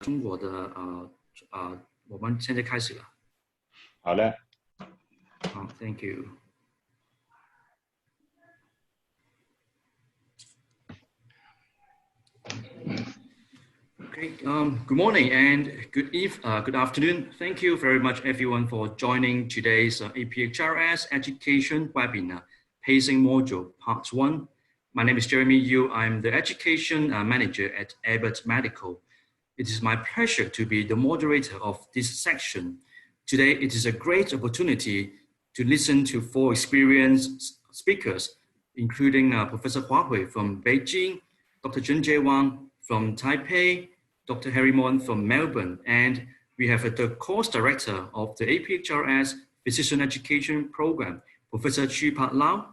中国的我们现在开始了。好的。好 ，Thank you. Okay, good morning and good afternoon. Thank you very much, everyone, for joining today's APHRS Education Webinar, Pacing Module Part 1. My name is Jeremy Yu. I'm the Education Manager at APHRS Medical. It is my pleasure to be the moderator of this section. Today, it is a great opportunity to listen to 4 experienced speakers, including Professor Hua Hui from Beijing, Dr. Zhenjie Wang from Taipei, Dr. Harry Mon from Melbourne, and we have the course director of the APHRS Physician Education Program, Professor Chu-Pat Lau.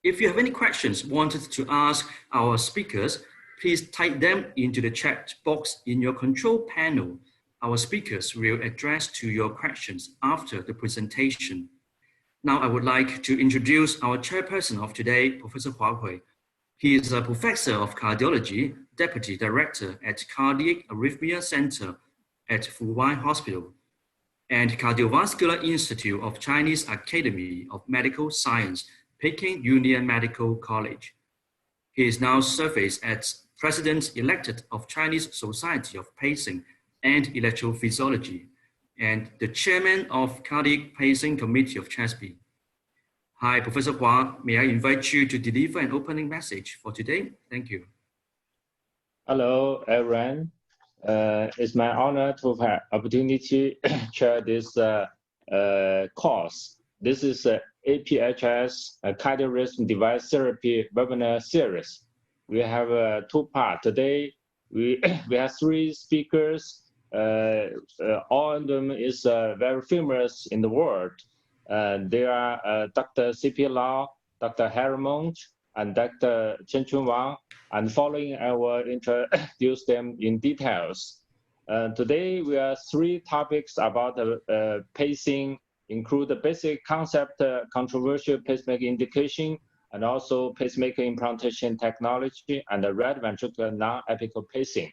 If you have any questions wanted to ask our speakers, please type them into the chat box in your control panel. Our speakers will address to your questions after the presentation. Now I would like to introduce our chairperson of today, Professor Hua Hui. He is a professor of cardiology, deputy director at Cardiac Arrhythmia Center at Fuwai Hospital and Cardiovascular Institute of Chinese Academy of Medical Science, Peking Union Medical College. He is now serves as president-elected of Chinese Society of Pacing and Electrophysiology and the chairman of Cardiac Pacing Committee of CHESP. Hi, Professor Hua. May I invite you to deliver an opening message for today? Thank you. Hello, everyone. It's my honor to have opportunity to chair this course. This is APHRS cardiorhythm device therapy webinar series. We have 2 parts. Today, we have 3 speakers. All of them is very famous in the world. They are Dr. C.P. Lau, Dr. Harry Mon, and Dr. Zhenjie Wang. And following, I will introduce them in details. Today, we have 3 topics about pacing, include the basic concept, controversial pacemaker indication, and also pacemaker implantation technology, and the right ventricular non-apical pacing.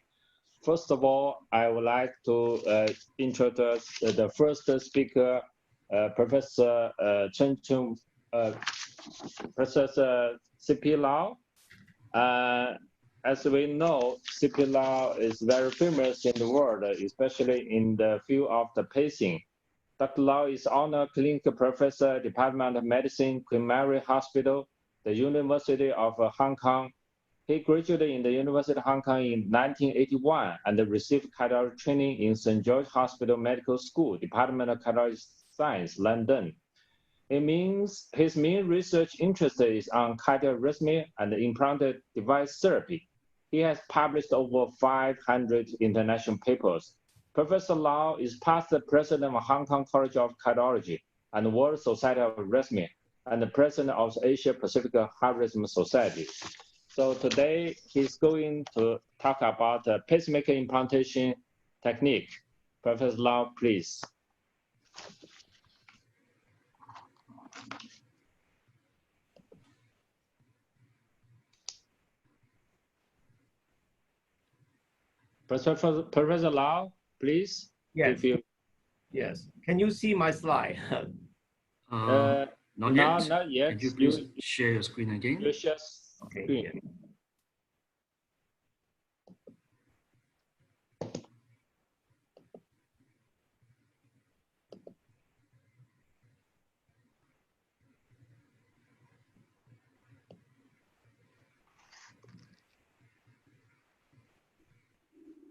First of all, I would like to introduce the first speaker, Professor Professor C.P. Lau. As we know, C.P. Lau is very famous in the world, especially in the field of the pacing. Dr. Lau is Honorary Clinical Professor, Department of Medicine, Queen Mary Hospital, the University of Hong Kong. He graduated in the University of Hong Kong in 1981 and received cardiology training in St. George Hospital Medical School, Department of Cardiology Science, London. It means his main research interest is on cardiorhythmia and implanted device therapy. He has published over 500 international papers. Professor Lau is past president of Hong Kong College of Cardiology and World Society of Arrhythmia, and the president of Asia Pacific Heart Rhythm Society. So today he's going to talk about pacemaker implantation technique. Professor Lau, please. Professor Lau, please. Yes. Yes. Can you see my slide? Not yet. Not yet. Can you please share your screen again? You share Okay. screen. Yeah.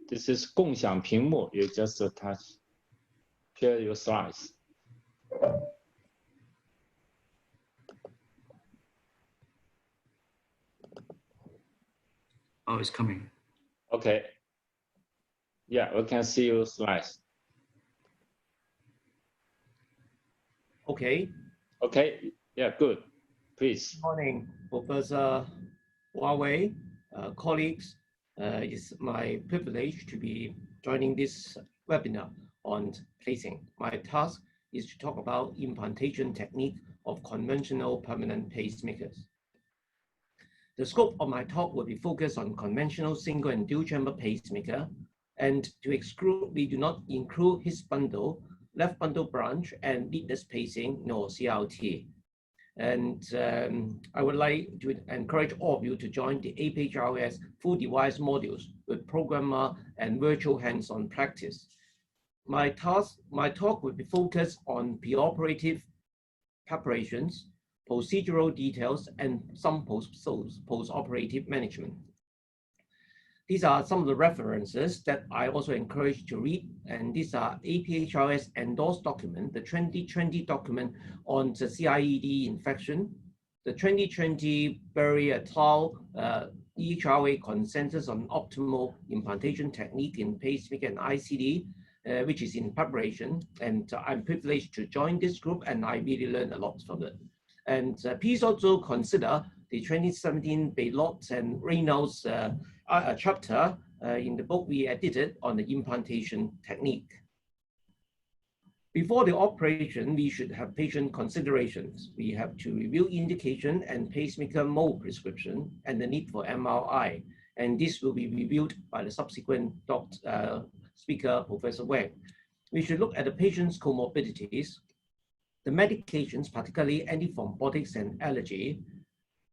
This is 共享屏幕. You just touch, share your slides. Oh, it's coming. Okay. Yeah, we can see your slides. Okay. Okay. Yeah, good. Please. Good morning, Professor Hua Hui, colleagues. It's my privilege to be joining this webinar on pacing. My task is to talk about implantation technique of conventional permanent pacemakers. The scope of my talk will be focused on conventional single and dual chamber pacemaker, And to exclude, we do not include his bundle, left bundle branch, and leadless pacing, nor CRT. And I would like to encourage all of you to join the APHRS full device modules with programmer and virtual hands-on practice. My talk will be focused on preoperative preparations, procedural details, and some post-operative management. These are some of the references that I also encourage to read, and these are APHRS endorsed document, the 2020 document on the CIED infection, the 2020 Berry et al. EHRA consensus on optimal implantation technique in pacemaker and ICD, which is in preparation, and I'm privileged to join this group, and I really learned a lot from it. And please also consider the 2017 Baylott and Reynolds chapter in the book we edited on the implantation technique. Before the operation, we should have patient considerations. We have to review indication and pacemaker mode prescription and the need for MRI. And this will be reviewed by the subsequent speaker, Professor Wang. We should look at the patient's comorbidities, the medications, particularly antithrombotics and allergy.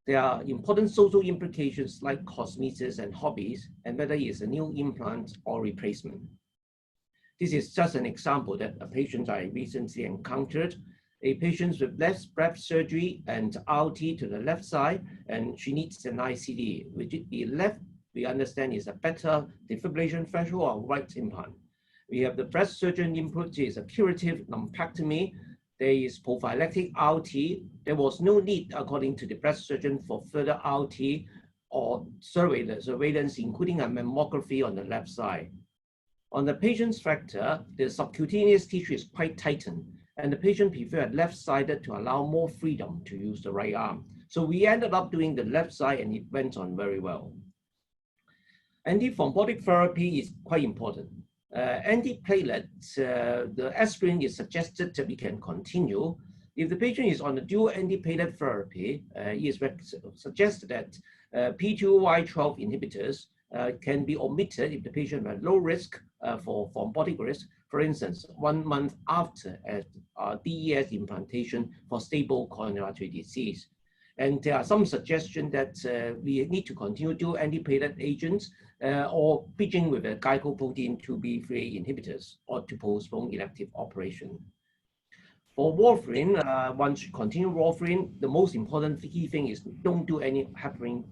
There are important social implications like cosmesis and hobbies, and whether it is a new implant or replacement. This is just an example that a patient I recently encountered, a patient with left breast surgery and RT to the left side, and she needs an ICD. Would it be left, we understand, is a better defibrillation threshold or right implant? We have the breast surgeon input is a curative lumpectomy. There is prophylactic RT. There was no need, according to the breast surgeon, for further RT or surveillance, including a mammography on the left side. On the patient's fracture, the subcutaneous tissue is quite tightened, and the patient preferred left-sided to allow more freedom to use the right arm. So we ended up doing the left side, and it went on very well. Antithrombotic therapy is quite important. Antiplatelets, the aspirin is suggested that we can continue. If the patient is on the dual antiplatelet therapy, it is suggested that P2Y12 inhibitors can be omitted if the patient has low risk for thrombotic risk, for instance, 1 month after DES implantation for stable coronary artery disease. And there are some suggestions that we need to continue dual antiplatelet agents or bridging with a glycoprotein 2B3 inhibitors or to postpone elective operation. For warfarin, one should continue warfarin. The most important key thing is don't do any heparin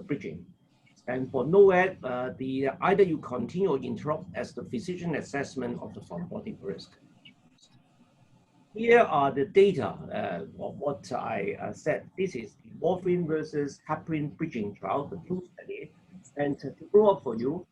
bridging. And for NOAC, either you continue or interrupt as the physician assessment of the thrombotic risk. Here are the data of what I said. This is the warfarin versus heparin bridging trial, the two study. And to grow up for you,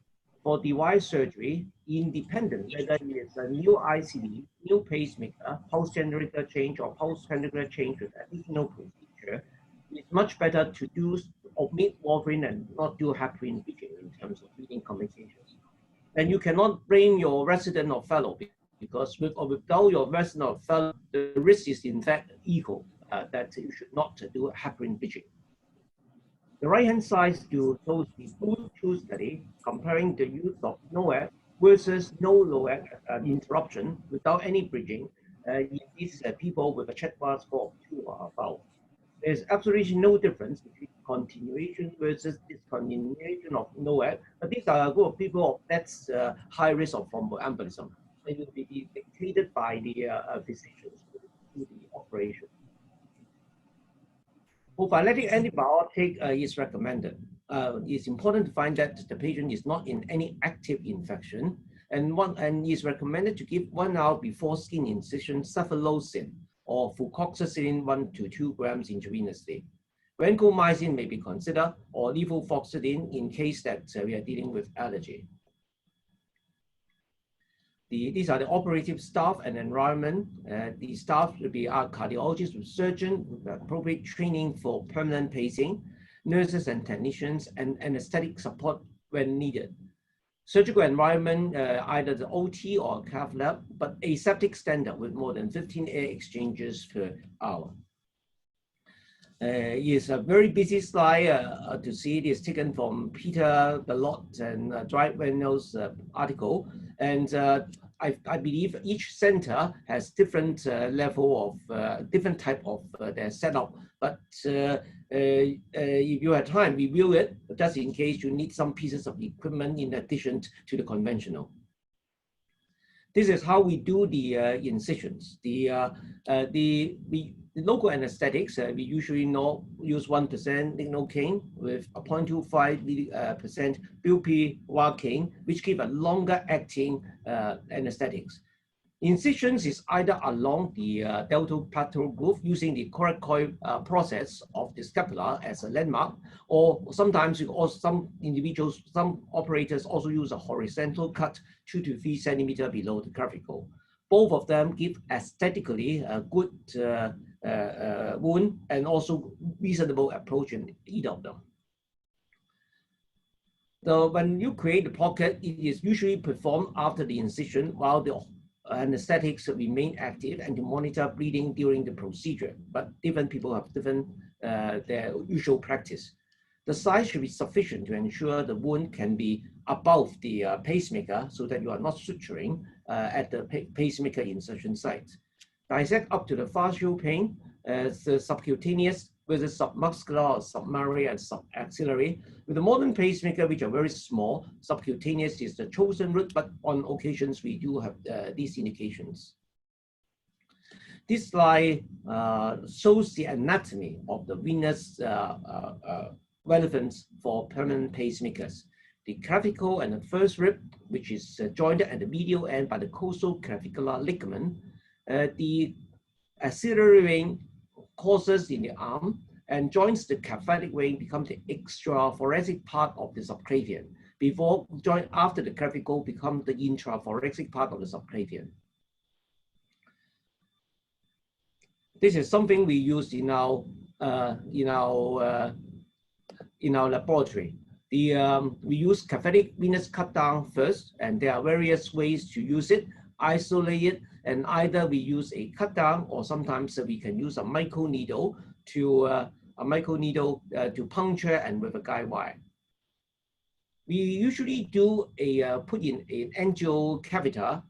for device surgery, independent, whether it is a new ICD, new pacemaker, pulse generator change, or pulse generator change with additional procedure, it's much better to omit warfarin and not do heparin bridging in terms of bleeding complications. And you cannot blame your resident or fellow because with or without your resident or fellow, the risk is in fact equal that you should not do heparin bridging. The right-hand side shows the full study comparing the use of NOAC versus no NOAC interruption without any bridging in these people with a check-bar score of 2 or above. There's absolutely no difference between continuation versus discontinuation of NOAC, but these are a group of people that's high risk of thromboembolism. It will be dictated by the physicians to do the operation. Prophylactic antibiotic is recommended. It's important to find that the patient is not in any active infection, and is recommended to give 1 hour before skin incision cefalozin or flucloxacillin 1 to 2 grams intravenously. Vancomycin may be considered, or levofloxacin in case that we are dealing with allergy. These are the operative staff and environment. The staff will be our cardiologists with surgeon with appropriate training for permanent pacing, nurses and technicians, and anesthetic support when needed. Surgical environment, either the OT or cath lab, but aseptic standard with more than 15 air exchanges per hour. is a very busy slide to see. It is taken from Peter Bellot and Dwight Reynolds' article. And I believe each center has different level of, different type of their setup. But if you have time, review it, just in case you need some pieces of equipment in addition to the conventional. This is how we do the incisions. The local anesthetics, we usually use 1% lignocaine with a 0.25% bupivacaine, which give a longer acting anesthetics. Incisions is either along the deltoid plateau groove using the coracoid process of the scapula as a landmark, or sometimes some individuals, some operators also use a horizontal cut 2 to 3 centimeters below the clavicle. Both of them give aesthetically a good wound and also reasonable approach in either of them. So when you create the pocket, it is usually performed after the incision while the anesthetics remain active and to monitor bleeding during the procedure. But different people have different their usual practice. The size should be sufficient to ensure the wound can be above the pacemaker so that you are not suturing at the pacemaker insertion site. Dissect up to the fascial pain, the subcutaneous versus submuscular, or submammary, and subaxillary. With the modern pacemaker, which are very small, subcutaneous is the chosen route, but on occasions we do have these indications. This slide shows the anatomy of the venous relevance for permanent pacemakers. The clavicle and the first rib, which is joined at the medial end by the costo-clavicular ligament. The axillary vein courses in the arm and joins the caphatic vein, become the extrathoracic part of the subclavian, before join after the clavicle become the intrathoracic part of the subclavian. This is something we use in our laboratory. We use caphatic venous cut down first, and there are various ways to use it. Isolate it, and either we use a cut down, or sometimes we can use a micro needle to puncture and with a guide wire. We usually do a put in an angio catheter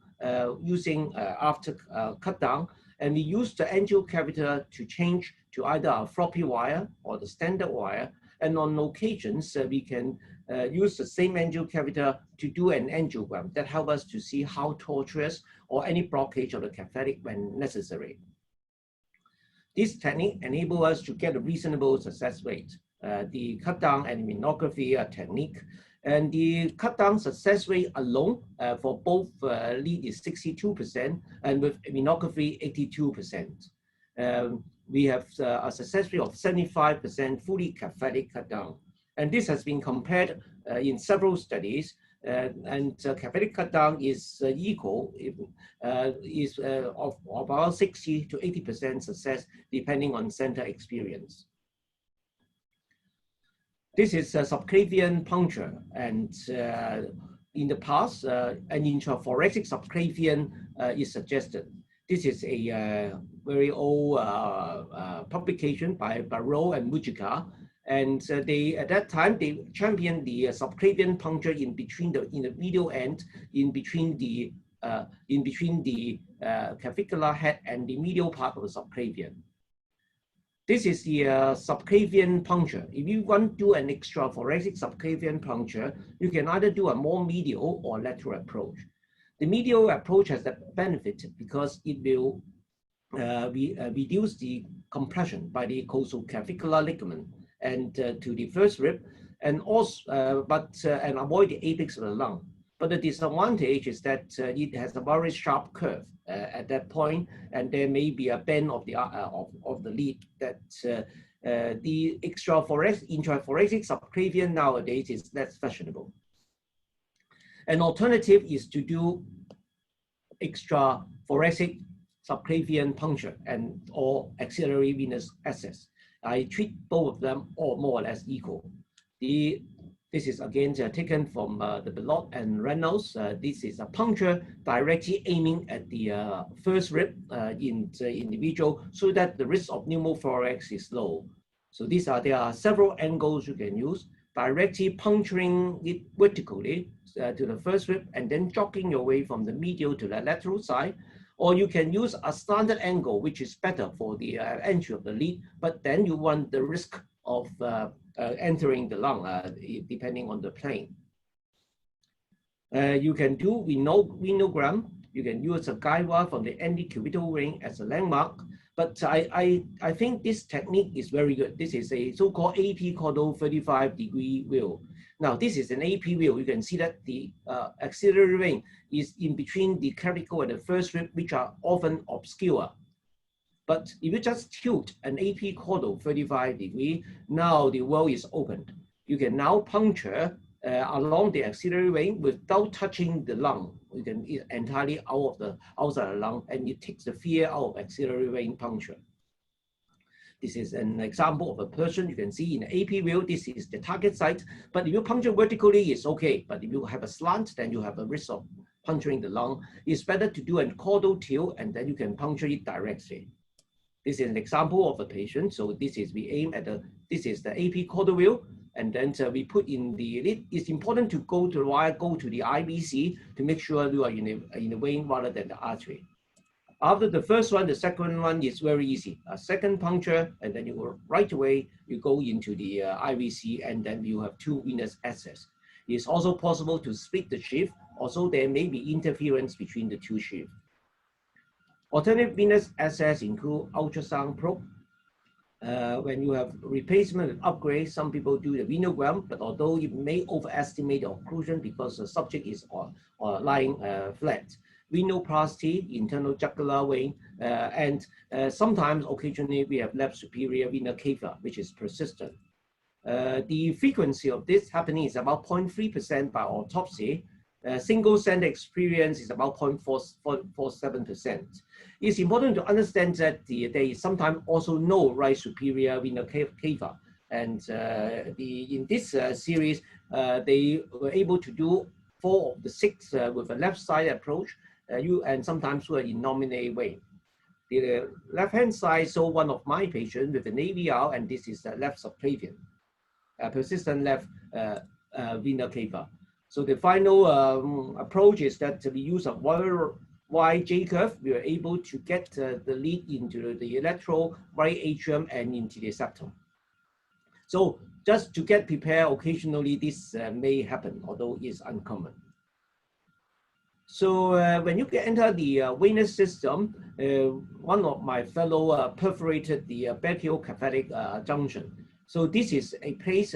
using after cut down, and we use the angio catheter to change to either a floppy wire or the standard wire. And on occasions, we can use the same angio catheter to do an angiogram that helps us to see how tortuous or any blockage of the caphatic when necessary. This technique enables us to get a reasonable success rate. The cut down and immunography technique, and the cut down success rate alone for both lead is 62%, and with immunography 82%. We have a success rate of 75% fully caphatic cut down. And this has been compared in several studies, and caphatic cut down is equal, of about 60 to 80% success, depending on center experience. This is a subclavian puncture, and in the past, an intrathoracic subclavian is suggested. This is a very old publication by Barrow and Mujica, and at that time they championed the subclavian puncture in the medial end, in between the clavicular head and the medial part of the subclavian. This is the subclavian puncture. If you want to do an extrathoracic subclavian puncture, you can either do a more medial or lateral approach. The medial approach has the benefit because it will reduce the compression by the costo-clavicular ligament and to the first rib, and also and avoid the apex of the lung. But the disadvantage is that it has a very sharp curve at that point, and there may be a bend of the lead that the intrathoracic subclavian nowadays is less fashionable. An alternative is to do extrathoracic subclavian puncture or axillary venous access. I treat both of them more or less equal. This is again taken from the Bellot and Reynolds. This is a puncture directly aiming at the first rib in the individual so that the risk of pneumothorax is low. So there are several angles you can use, directly puncturing it vertically to the first rib and then jogging your way from the medial to the lateral side. Or you can use a standard angle, which is better for the entry of the lead, but then you run the risk of entering the lung, depending on the plane. You can do venogram. You can use a guide wire from the antecubital ring as a landmark. But I think this technique is very good. This is a so-called AP caudal 35-degree wheel. Now, this is an AP wheel. You can see that the axillary vein is in between the clavicle and the first rib, which are often obscure. But if you just tilt an AP caudal 35-degree, now the wheel is opened. You can now puncture along the axillary vein without touching the lung. You can entirely outside the lung, and it takes the fear out of axillary vein puncture. This is an example of a person. You can see in the AP wheel, this is the target site. But if you puncture vertically, it's okay. But if you have a slant, then you have a risk of puncturing the lung. It's better to do a caudal tilt, and then you can puncture it directly. This is an example of a patient. So this is, we aim at this is the AP caudal wheel. And then we put in the, it's important to go to the wire, go to the IVC to make sure you are in the vein rather than the artery. After the first one, the second one is very easy. A second puncture, and then you go right away, you go into the IVC, and then you have two venous access. It's also possible to split the sheath. Also, there may be interference between the two sheaths. Alternative venous access include ultrasound probe. When you have replacement and upgrade, some people do the venogram, but although it may overestimate the occlusion because the subject is lying flat. Venoplasty, internal jugular vein, and sometimes, occasionally, we have left superior vena cava, which is persistent. The frequency of this happening is about 0.3% by autopsy. Single center experience is about 0.47%. It's important to understand that there is sometimes also no right superior vena cava. And in this series, they were able to do 4 of the 6 with a left side approach, and sometimes with an innominate vein. The left-hand side saw one of my patients with an AVR, and this is the left subclavian, persistent left vena cava. So the final approach is that we use a wide J-curve. We are able to get the lead into the lateral right atrium and into the septum. So just to get prepared, occasionally this may happen, although it's uncommon. So when you enter the venous system, one of my fellow perforated the brachiocaphatic junction. So this is a place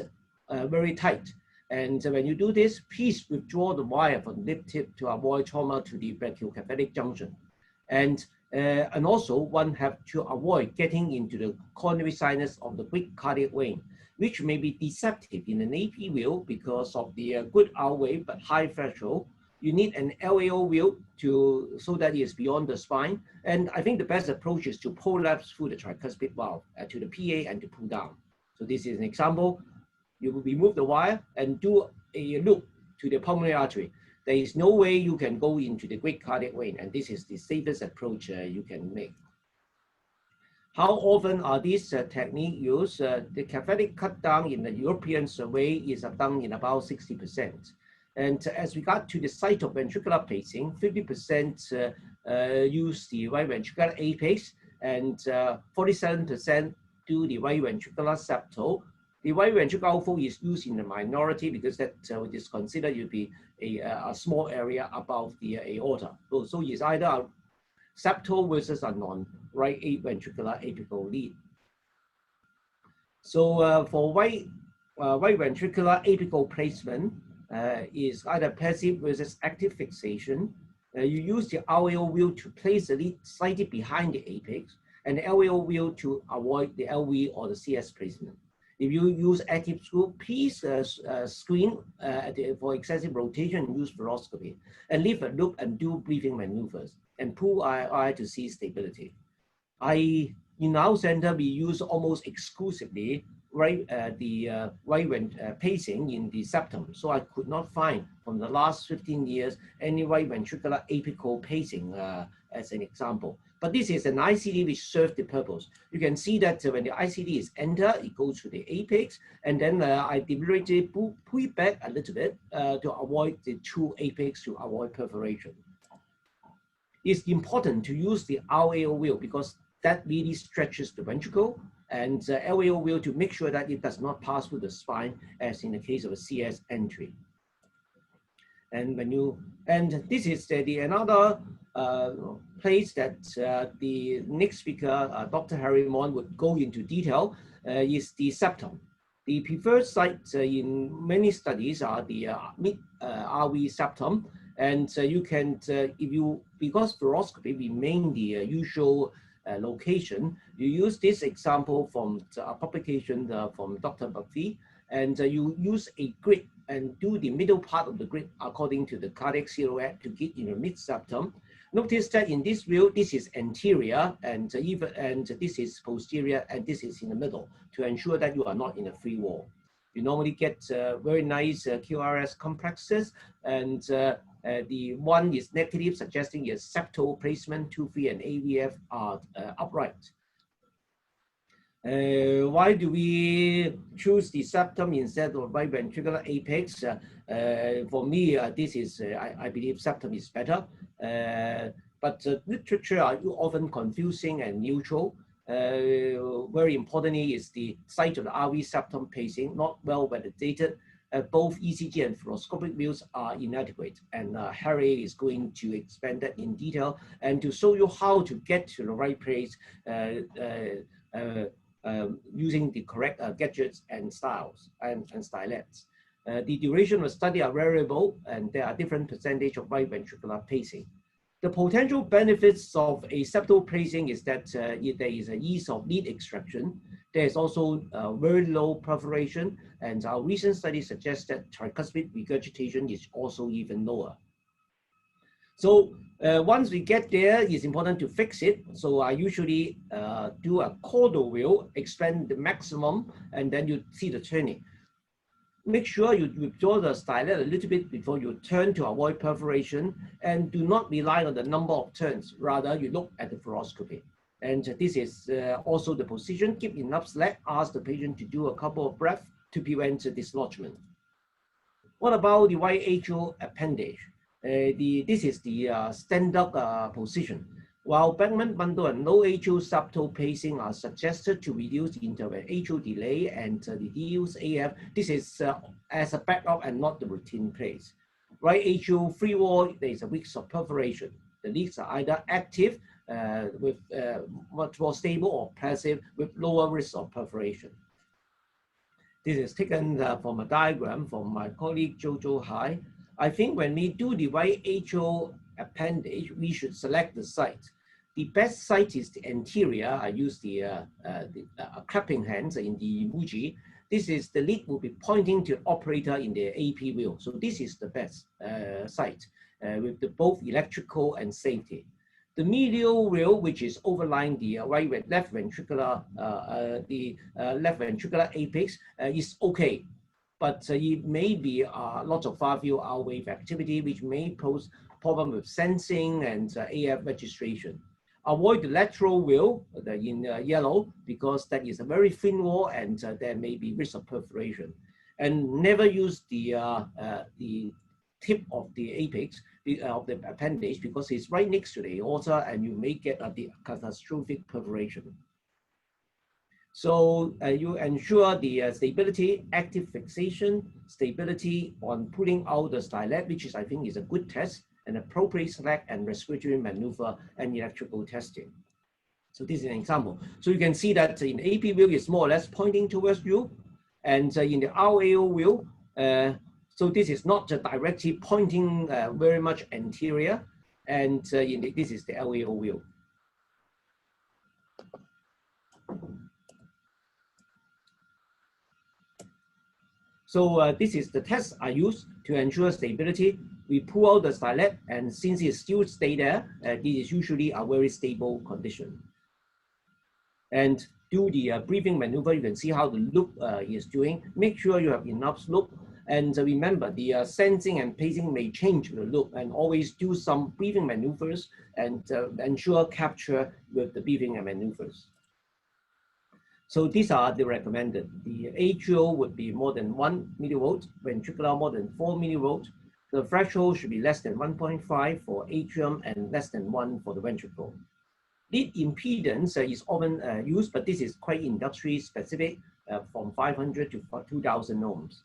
very tight. And when you do this, please withdraw the wire from the lip tip to avoid trauma to the brachiocaphatic junction. And also one have to avoid getting into the coronary sinus of the quick cardiac vein, which may be deceptive in an AP wheel because of the good R wave but high threshold. You need an LAO wheel so that it is beyond the spine. And I think the best approach is to prolapse through the tricuspid valve to the PA and to pull down. So this is an example. You will remove the wire and do a loop to the pulmonary artery. There is no way you can go into the great cardiac vein, and this is the safest approach you can make. How often are these techniques used? The caphatic cut down in the European survey is done in about 60%. And as regard to the site of ventricular pacing, 50% use the right ventricular apex, and 47% do the right ventricular septal. The right ventricular outflow is used in the minority because that is considered to be a small area above the aorta. So it's either a septal versus a non-right ventricular apical lead. So for right ventricular apical placement is either passive versus active fixation. You use the LAO wheel to place the lead slightly behind the apex, and the LAO wheel to avoid the LV or the CS placement. If you use active screw, please screen for excessive rotation and use fluoroscopy, and leave a loop and do breathing maneuvers, and pull IR to see stability. In our center, we use almost exclusively right pacing in the septum. So I could not find from the last 15 years any right ventricular apical pacing as an example. But this is an ICD which serves the purpose. You can see that when the ICD is entered, it goes to the apex, and then I deliberately pull it back a little bit to avoid the true apex, to avoid perforation. It's important to use the RAO wheel because that really stretches the ventricle, and LAO wheel to make sure that it does not pass through the spine, as in the case of a CS entry. And this is another place that the next speaker, Dr. Harry Mon, would go into detail, is the septum. The preferred site in many studies are the mid-RV septum, and you can, because fluoroscopy remain the usual location, you use this example from a publication from Dr. McPhee, and you use a grid and do the middle part of the grid according to the cardiac silhouette to get in the mid-septum. Notice that in this view, this is anterior, and this is posterior, and this is in the middle to ensure that you are not in a free wall. You normally get very nice QRS complexes, and the one is negative, suggesting your septal placement, 2-3 and AVF are upright. Why do we choose the septum instead of right ventricular apex? For me, this is, I believe septum is better, but literature are often confusing and neutral. Very importantly is the site of the RV septum pacing, not well validated. Both ECG and fluoroscopic views are inadequate, and Harry is going to expand that in detail and to show you how to get to the right place using the correct gadgets and styles and stylets. The duration of study are variable, and there are different percentage of right ventricular pacing. The potential benefits of a septal pacing is that there is an ease of lead extraction. There is also very low perforation, and our recent study suggests that tricuspid regurgitation is also even lower. So once we get there, it's important to fix it. So I usually do a caudal wheel, expand the maximum, and then you see the turning. Make sure you withdraw the stylet a little bit before you turn to avoid perforation, and do not rely on the number of turns. Rather, you look at the fluoroscopy. And this is also the position. Keep enough slack. Ask the patient to do a couple of breaths to prevent dislodgement. What about the right atrial appendage? This is the standard position. While Beckman bundle and low atrial septal pacing are suggested to reduce interatrial delay and reduce AF, this is as a backup and not the routine place. Right atrial free wall, there is a risk of perforation. The leads are either active with much more stable or passive with lower risk of perforation. This is taken from a diagram from my colleague Jojo Hai. I think when we do the right atrial appendage, we should select the site. The best site is the anterior. I use the clapping hands in the emoji. This is the lead will be pointing to the operator in the AP wheel. So this is the best site with the both electrical and safety. The medial wheel, which is overlying the left ventricular apex, is okay. But it may be lots of far field R wave activity, which may pose problem with sensing and AF registration. Avoid the lateral wheel in yellow because that is a very thin wall and there may be risk of perforation. And never use the tip of the apex of the appendage because it's right next to the aorta and you may get the catastrophic perforation. So you ensure the stability, active fixation, stability on pulling out the stylet, which is, I think, is a good test, and appropriate slack and respiratory maneuver and electrical testing. So this is an example. So you can see that in the AP wheel is more or less pointing towards you, and in the RAO wheel, so this is not directly pointing very much anterior, and this is the LAO wheel. So this is the test I use to ensure stability. We pull out the stylet, and since it still stay there, this is usually a very stable condition. And do the breathing maneuver, you can see how the loop is doing. Make sure you have enough loop. And remember, the sensing and pacing may change the loop, and always do some breathing maneuvers and ensure capture with the breathing and maneuvers. So these are the recommended. The atrial would be more than 1 millivolt, ventricular more than 4 millivolt. The threshold should be less than 1.5 for atrium and less than 1 for the ventricle. Lead impedance is often used, but this is quite industry specific, from 500 to 2000 ohms.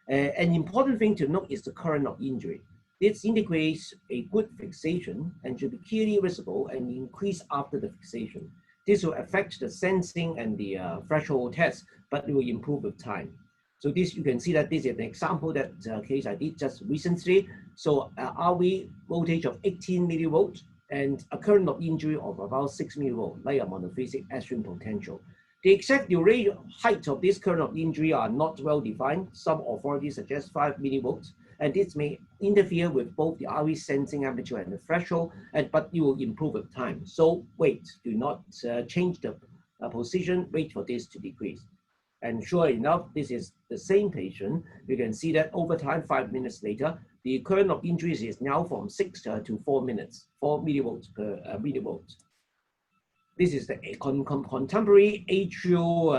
An important thing to note is the current of injury. This indicates a good fixation and should be clearly visible and increase after the fixation. This will affect the sensing and the threshold test, but it will improve with time. So this, you can see that this is an example that case I did just recently. So RV voltage of 18 millivolts and a current of injury of about 6 millivolts, like a monophasic extreme potential. The exact duration height of this current of injury are not well defined. Some authorities suggest 5 millivolts, and this may interfere with both the RV sensing amplitude and the threshold, but it will improve with time. So wait, do not change the position, wait for this to decrease. And sure enough, this is the same patient. You can see that over time, 5 minutes later, the current of injuries is now from 6 to 4 minutes, 4 millivolts per millivolt. This is the contemporary atrial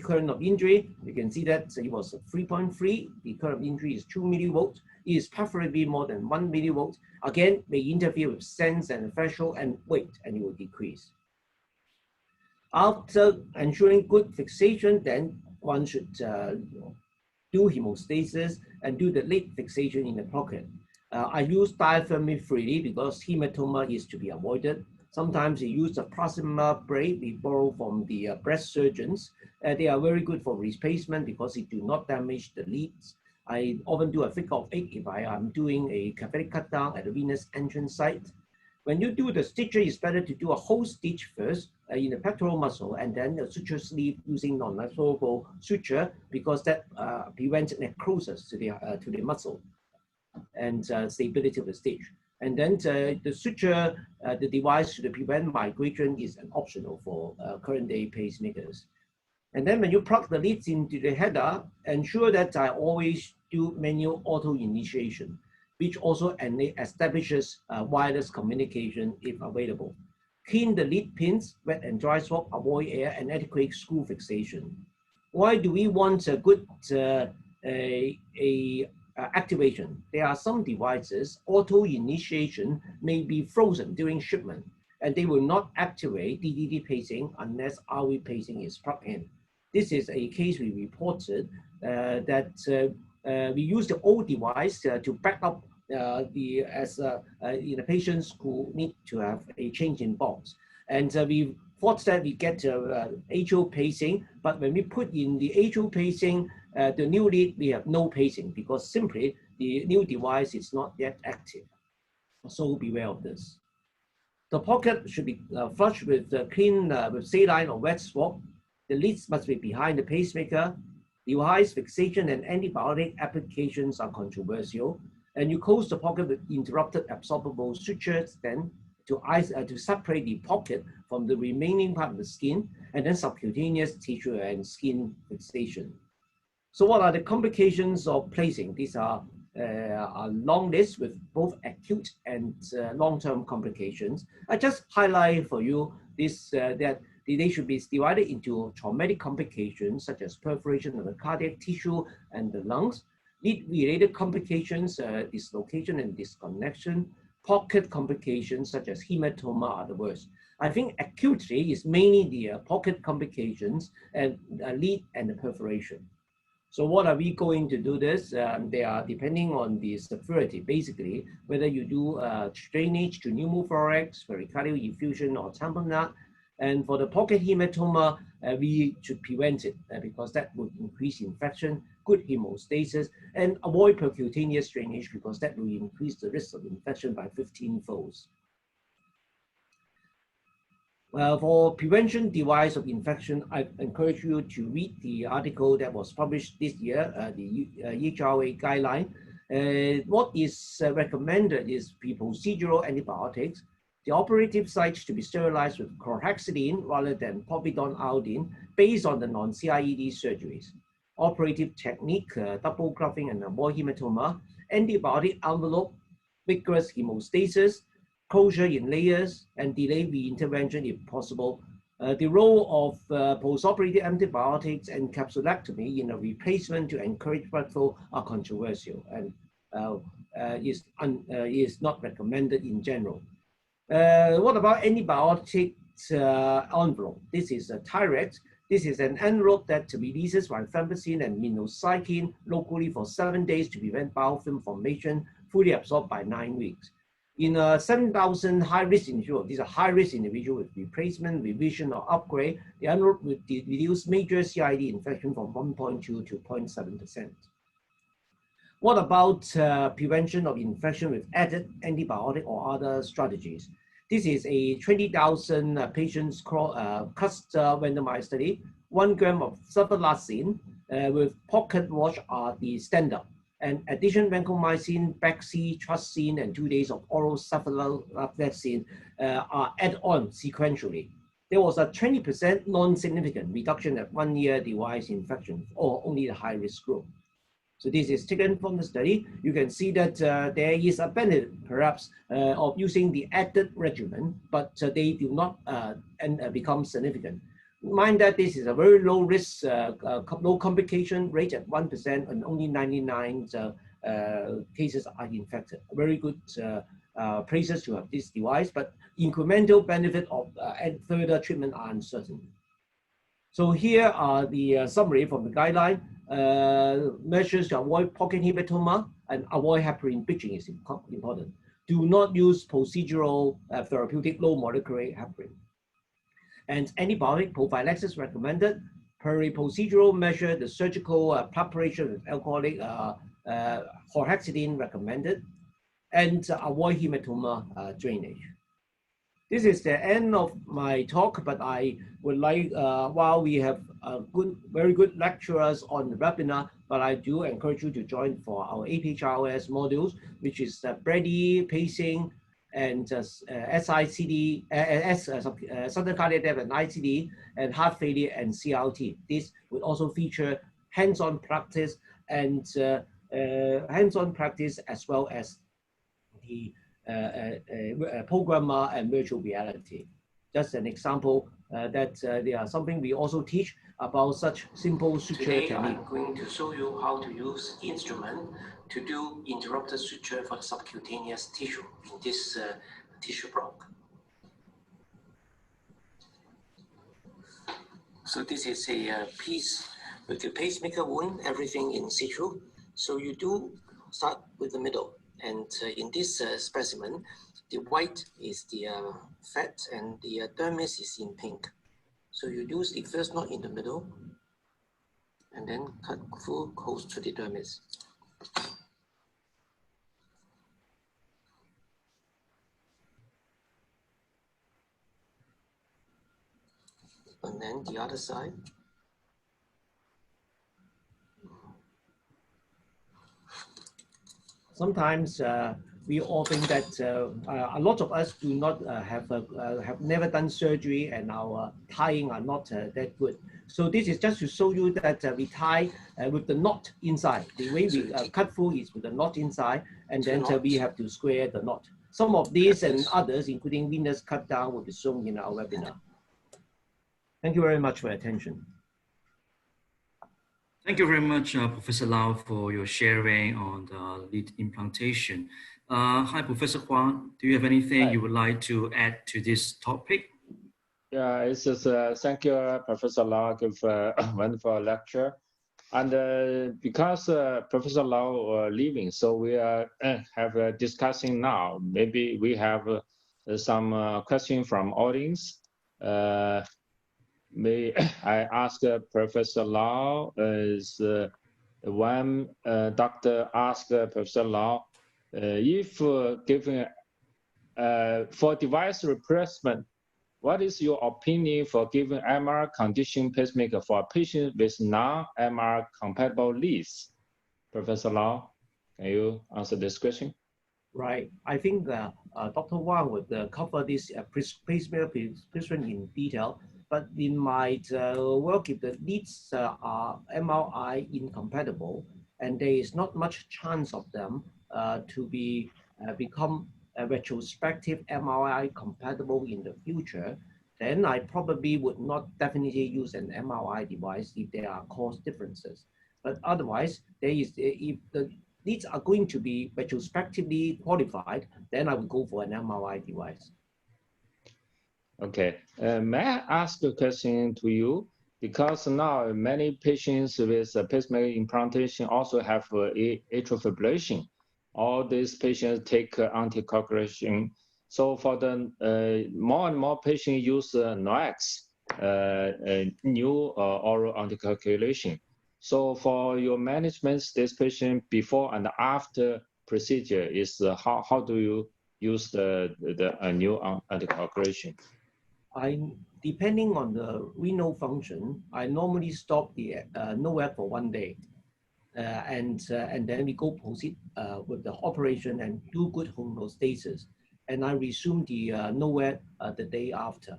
current of injury. You can see that it was 3.3. The current of injury is 2 millivolts. It is preferably more than 1 millivolt. Again, may interfere with sense and threshold and wait, and it will decrease. After ensuring good fixation, then one should do hemostasis and do the lead fixation in the pocket. I use diaphragm freely because hematoma is to be avoided. Sometimes you use a proximal braid we borrow from the breast surgeons. They are very good for replacement because it do not damage the leads. I often do a figure of 8 if I am doing a catheter cut down at the venous entrance site. When you do the stitcher, it's better to do a whole stitch first in the pectoral muscle and then the suture sleeve using non-lateral suture because that prevents necrosis to the muscle and stability of the stitch. And then the suture, the device to prevent migration is an optional for current day pacemakers. And then when you plug the leads into the header, ensure that I always do manual auto initiation, which also establishes wireless communication if available. Clean the lead pins, wet and dry swap, avoid air, and adequate screw fixation. Why do we want a good activation? There are some devices, auto initiation may be frozen during shipment, and they will not activate DDD pacing unless RV pacing is plugged in. This is a case we reported that we used the old device to back up the patients who need to have a change in box. And we thought that we get atrial pacing, but when we put in the atrial pacing, the new lead, we have no pacing because simply the new device is not yet active. So beware of this. The pocket should be flush with clean with saline or wet swab. The leads must be behind the pacemaker. Device fixation and antibiotic applications are controversial. And you close the pocket with interrupted absorbable sutures then to separate the pocket from the remaining part of the skin, and then subcutaneous tissue and skin fixation. So what are the complications of placing? These are a long list with both acute and long-term complications. I just highlight for you this that they should be divided into traumatic complications such as perforation of the cardiac tissue and the lungs, lead-related complications, dislocation and disconnection, pocket complications such as hematoma are the worst. I think acutely is mainly the pocket complications and lead and the perforation. So what are we going to do this? They are depending on the severity, basically, whether you do drainage to pneumothorax, pericardial effusion, or tamponade. And for the pocket hematoma, we should prevent it because that would increase infection, good hemostasis, and avoid percutaneous drainage because that will increase the risk of infection by 15-folds. For prevention device of infection, I encourage you to read the article that was published this year, the APHRS guideline. What is recommended is procedural antibiotics. the operative site to be sterilized with chlorhexidine rather than povidone iodine based on the non-CIED surgeries. Operative technique, double gloving and avoid hematoma, antibiotic envelope, vigorous hemostasis, closure in layers, and delay reintervention if possible. The role of postoperative antibiotics and capsulectomy in a replacement to encourage blood flow are controversial and is not recommended in general. What about antibiotics envelope? This is a Tyrex. This is an envelope that releases rifampicin and minocycline locally for 7 days to prevent biofilm formation, fully absorbed by 9 weeks. In 7,000 high-risk individuals, these are high-risk individuals with replacement, revision, or upgrade, the envelope would reduce major CID infection from 1.2 to 0.7%. What about prevention of infection with added antibiotic or other strategies? This is a 20,000 patients cluster randomized study. 1 gram of sulfasalazine with pocket wash are the standard. And addition vancomycin, Bexy, Truscin, and 2 days of oral sulfasalazine are added on sequentially. There was a 20% non-significant reduction at 1 year device infection or only the high-risk group. So this is taken from the study. You can see that there is a benefit perhaps of using the added regimen, but they do not become significant. Mind that this is a very low risk, low complication rate at 1% and only 99 cases are infected. Very good places to have this device, but incremental benefit of further treatment are uncertain. So here are the summary from the guideline. Measures to avoid pocket hematoma and avoid heparin bridging is important. Do not use procedural therapeutic low molecular weight heparin. And antibiotic prophylaxis recommended. Peri-procedural measure, the surgical preparation with alcoholic chlorhexidine recommended. And avoid hematoma drainage. This is the end of my talk, but I would like, while we have very good lecturers on the webinar, but I do encourage you to join for our APHRS modules, which is Brady, pacing, and SICD, sudden cardiac death and ICD, and heart failure and CRT. This would also feature hands-on practice and as well as the programmer and virtual reality. Just an example that there are something we also teach about such simple suture technique. Today I'm going to show you how to use the instrument to do interrupted suture for the subcutaneous tissue in this tissue block. So this is a piece with the pacemaker wound, everything in situ. So you do start with the middle. And in this specimen, the white is the fat and the dermis is in pink. So you use the first knot in the middle and then cut full close to the dermis. And then the other side. Sometimes we all think that a lot of us do not have never done surgery and our tying are not that good. So this is just to show you that we tie with the knot inside. The way we cut through is with the knot inside, and then we have to square the knot. Some of these and others, including venous cut down, will be shown in our webinar. Thank you very much for your attention. Thank you very much, Professor Lau, for your sharing on the lead implantation. Hi, Professor Huang. Do you have anything you would like to add to this topic? Yeah, it's just thank you, Professor Lau, for a wonderful lecture. And because Professor Lau leaving, so we are discussing now. Maybe we have some question from audience. May I ask Professor Lau, when doctor asked Professor Lau, if given for device replacement, what is your opinion for giving MR condition pacemaker for a patient with non-MR compatible leads? Professor Lau, can you answer this question? Right. I think Dr. Wang would cover this pacemaker prescription in detail, but in my work, if the leads are MRI incompatible, and there is not much chance of them to become a retrospective MRI compatible in the future, then I probably would not definitely use an MRI device if there are cost differences. But otherwise, there is if the leads are going to be retrospectively qualified, then I would go for an MRI device. Okay, may I ask a question to you? Because now many patients with pacemaker implantation also have atrial fibrillation. All these patients take anticoagulation. So for the more and more patients use NOACs, new oral anticoagulation. So for your management, this patient before and after procedure is how do you use the new anticoagulation? Depending on the renal function, I normally stop the NOAC for 1 day. And then we proceed with the operation and do good homeostasis. And I resume the NOAC the day after.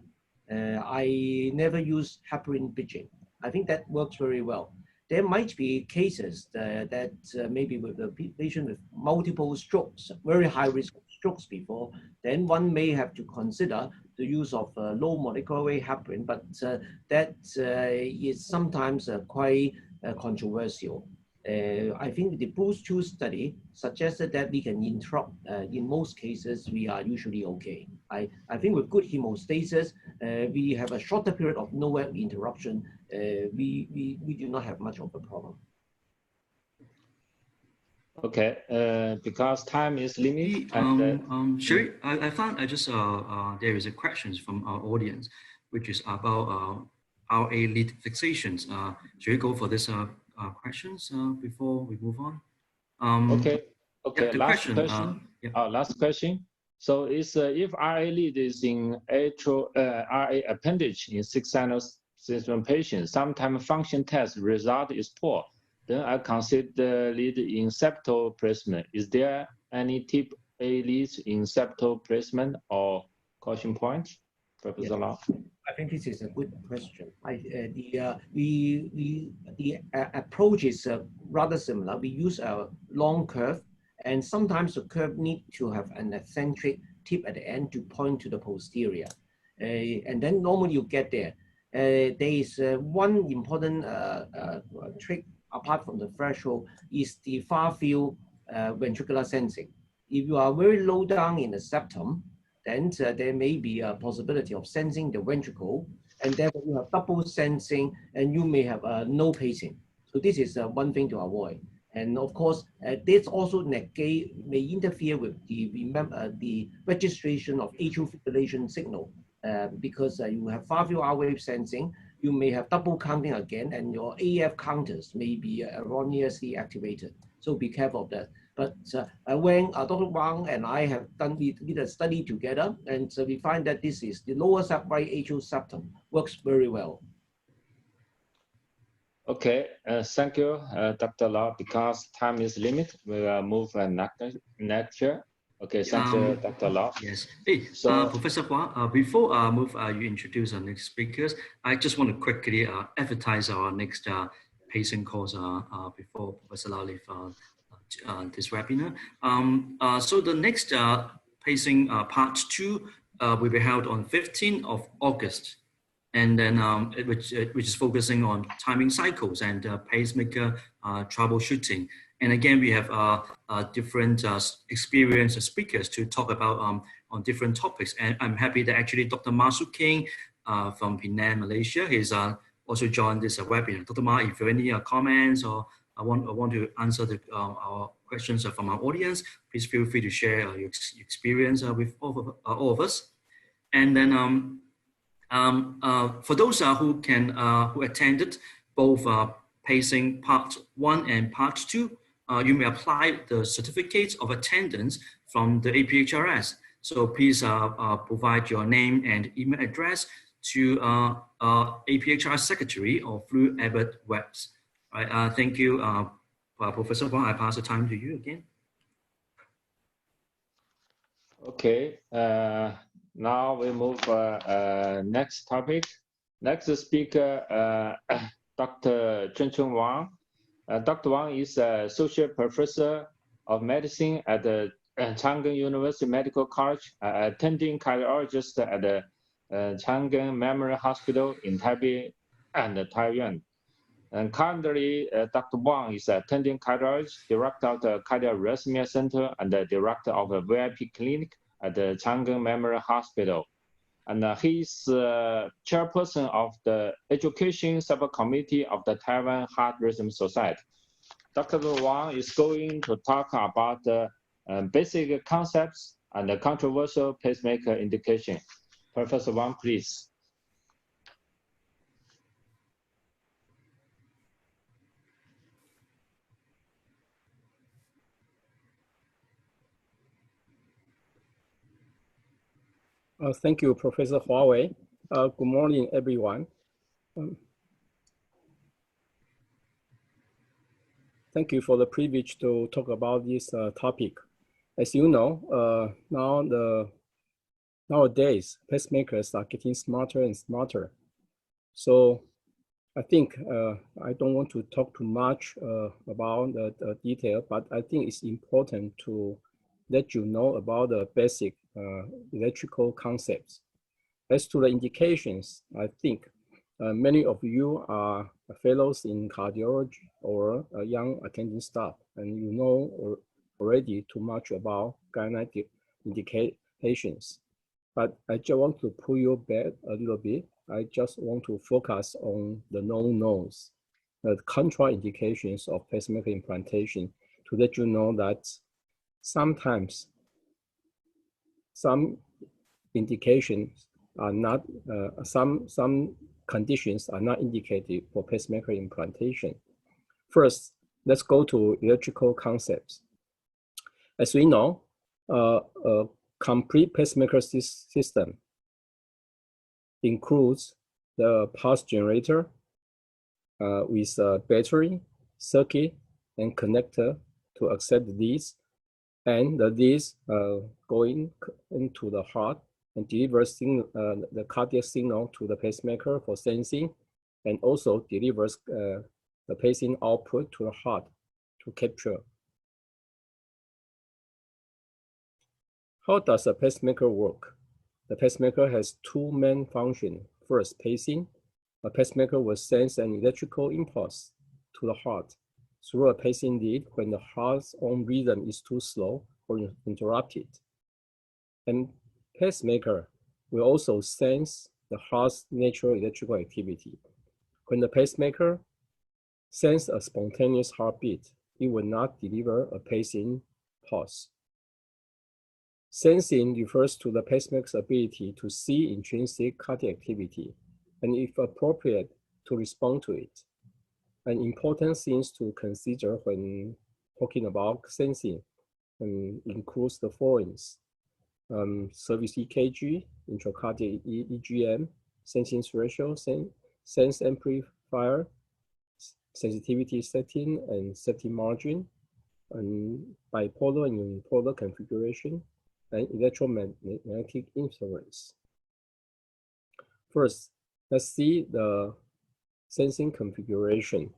I never use heparin bridging. I think that works very well. There might be cases that maybe with the patient with multiple strokes, very high risk of strokes before, then one may have to consider the use of low molecular weight heparin, but that is sometimes quite controversial. I think the Boost 2 study suggested that we can interrupt. In most cases, we are usually okay. I think with good hemostasis, we have a shorter period of NOAC interruption. We do not have much of a problem. Okay, because time is limited. Sherry, I found there is a question from our audience, which is about RA lead fixations. Should we go for this questions before we move on? Okay. Yeah, last question. Last question. So is if RA lead is in RA appendage in 6-channel syndrome patients, sometimes function test result is poor. Then I consider lead in septal placement. Is there any type A leads in septal placement or caution points, Professor Lau? I think this is a good question. The approach is rather similar. We use a long curve, and sometimes the curve need to have an eccentric tip at the end to point to the posterior. And then normally you get there. There is one important trick apart from the threshold is the far field ventricular sensing. If you are very low down in the septum, then there may be a possibility of sensing the ventricle, and therefore you have double sensing, and you may have no pacing. So this is one thing to avoid. And of course, this also may interfere with the registration of atrial fibrillation signal, because you have far field R wave sensing. You may have double counting again, and your AF counters may be erroneously activated. So be careful of that. But when Dr. Wang and I have did a study together, and so we find that this is the lower right atrial septum works very well. Okay, thank you, Dr. Lau. Because time is limited, we will move to next year. Okay, thank you, Dr. Lau. Yes. Hey, so, Professor Hua, before you introduce our next speakers, I just want to quickly advertise our next patient course before Professor Lau leave this webinar. So the next pacing part 2 will be held on 15th of August. And then which is focusing on timing cycles and pacemaker troubleshooting. And again, we have different experienced speakers to talk about on different topics. And I'm happy that actually Dr. Ma Su King from Penang, Malaysia, he's also joined this webinar. Dr. Ma, if you have any comments or I want to answer our questions from our audience, please feel free to share your experience with all of us. And then for those who attended both pacing part 1 and part 2, you may apply the certificates of attendance from the APHRS. So please provide your name and email address to APHRS secretary or through Abbott Webs. Right. Thank you, Professor Huang. I pass the time to you again. Okay, now we move next topic. Next speaker, Dr. Chunchun Wang. Dr. Wang is a associate professor of medicine at the Chang'an University Medical College, attending cardiologist at the Chang'an Memorial Hospital in Taipei and Taiwan. And currently, Dr. Wang is attending cardiology, director of the Cardiac Arrhythmia Center, and the director of a VIP clinic at the Chang'an Memorial Hospital. And he is chairperson of the Education Subcommittee of the Taiwan Heart Rhythm Society. Dr. Wang is going to talk about the basic concepts and the controversial pacemaker indication. Professor Wang, please. Thank you, Professor Huawei. Good morning, everyone. Thank you for the privilege to talk about this topic. As you know, nowadays, pacemakers are getting smarter and smarter. So I think I don't want to talk too much about the detail, but I think it's important to let you know about the basic electrical concepts. As to the indications, I think many of you are fellows in cardiology or young attending staff, and you know already too much about guideline indications. But I just want to pull you back a little bit. I just want to focus on the no-nos, the contraindications of pacemaker implantation, to let you know that sometimes some indications are not, some conditions are not indicated for pacemaker implantation. First, let's go to electrical concepts. As we know, a complete pacemaker system includes the pulse generator with a battery, circuit, and connector to accept these, and these going into the heart and delivers the cardiac signal to the pacemaker for sensing, and also delivers the pacing output to the heart to capture. How does a pacemaker work? The pacemaker has two main functions. First, pacing. A pacemaker will sense an electrical impulse to the heart through a pacing lead when the heart's own rhythm is too slow or interrupted. And pacemaker will also sense the heart's natural electrical activity. When the pacemaker senses a spontaneous heartbeat, it will not deliver a pacing pulse. Sensing refers to the pacemaker's ability to see intrinsic cardiac activity, and if appropriate, to respond to it. An important things to consider when talking about sensing includes the following: service EKG, intracardiac EGM, sensing threshold, sense amplifier, sensitivity setting and setting margin, and bipolar and unipolar configuration, and electromagnetic influence. First, let's see the sensing configuration.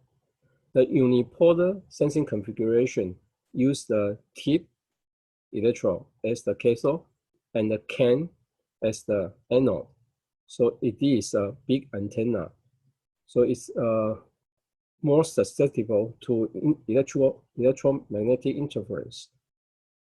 The unipolar sensing configuration uses the tip electrode as the cathode and the can as the anode. So it is a big antenna. So it's more susceptible to electromagnetic interference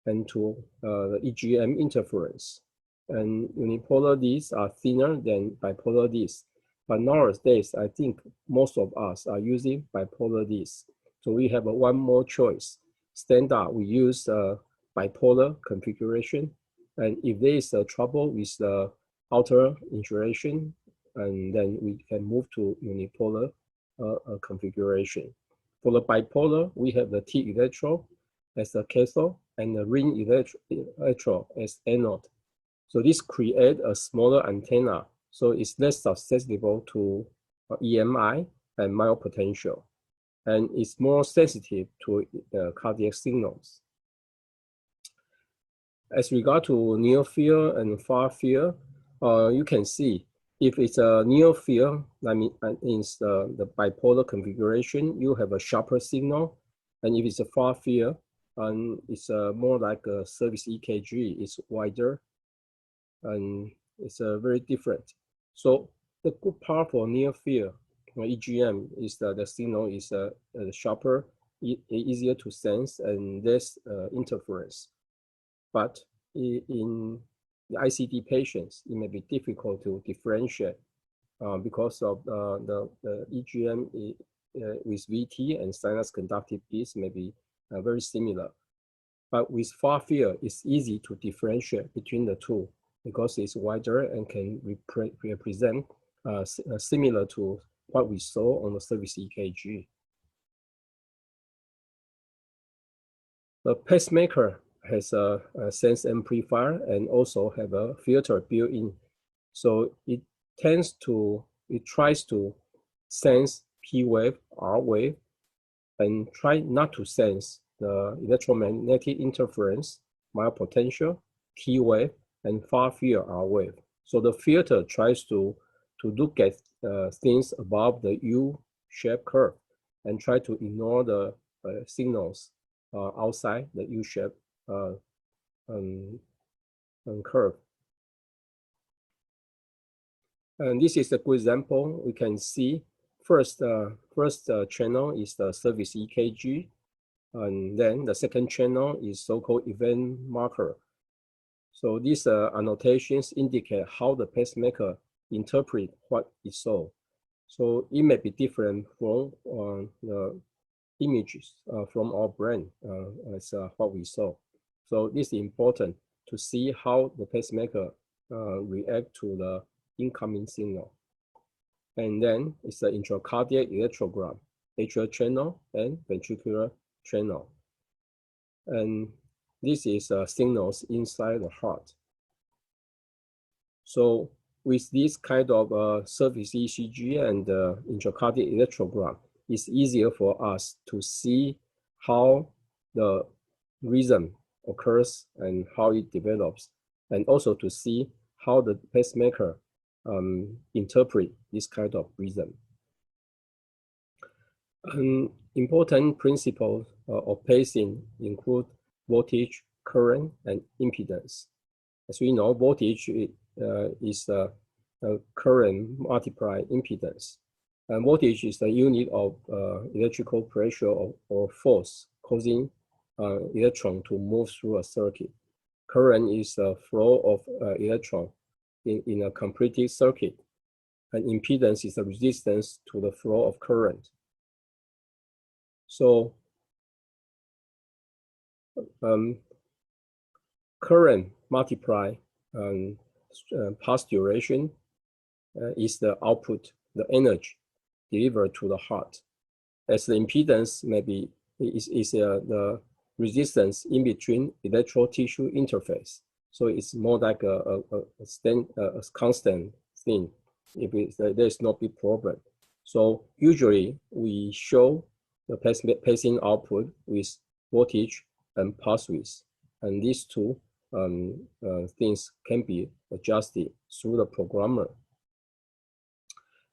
and to the EGM interference. And unipolar discs are thinner than bipolar discs. But nowadays, I think most of us are using bipolar discs. So we have one more choice. Standard, we use bipolar configuration. And if there is a trouble with the outer insulation, and then we can move to unipolar configuration. For the bipolar, we have the T electrode as the cathode and the ring electrode as anode. So this creates a smaller antenna, so it's less susceptible to EMI and myopotential, and it's more sensitive to the cardiac signals. As regard to near field and far field, you can see if it's a near field, that means the bipolar configuration, you have a sharper signal. And if it's a far field, it's more like a service EKG, it's wider and it's very different. So the good part for near field EGM is that the signal is sharper, easier to sense, and less interference. But in the ICD patients, it may be difficult to differentiate because of the EGM with VT and sinus conductive disc may be very similar. But with far field, it's easy to differentiate between the two because it's wider and can represent similar to what we saw on the service EKG. The pacemaker has a sense amplifier and also have a filter built in. So it tries to sense P wave, R wave, and try not to sense the electromagnetic interference, mild potential, T wave, and far field R wave. So the filter tries to look at things above the U-shaped curve and try to ignore the signals outside the U-shaped curve. And this is a good example. We can see first channel is the service EKG, and then the second channel is so-called event marker. So these annotations indicate how the pacemaker interpret what it saw. So it may be different from the images from our brain as what we saw. So this is important to see how the pacemaker react to the incoming signal. And then it's the intracardiac electrogram, atrial channel and ventricular channel. And this is signals inside the heart. So with this kind of surface ECG and intracardiac electrogram, it's easier for us to see how the rhythm occurs and how it develops, and also to see how the pacemaker interpret this kind of rhythm. An important principle of pacing include voltage, current, and impedance. As we know, voltage is current multiplied impedance. And voltage is the unit of electrical pressure or force causing electron to move through a circuit. Current is the flow of electron in a completed circuit. And impedance is the resistance to the flow of current. So current multiply past duration is the output, the energy delivered to the heart. As the impedance maybe is the resistance in between electro tissue interface. So it's more like a constant thing if there's no big problem. So usually we show the pacing output with voltage and pulse width. And these two things can be adjusted through the programmer.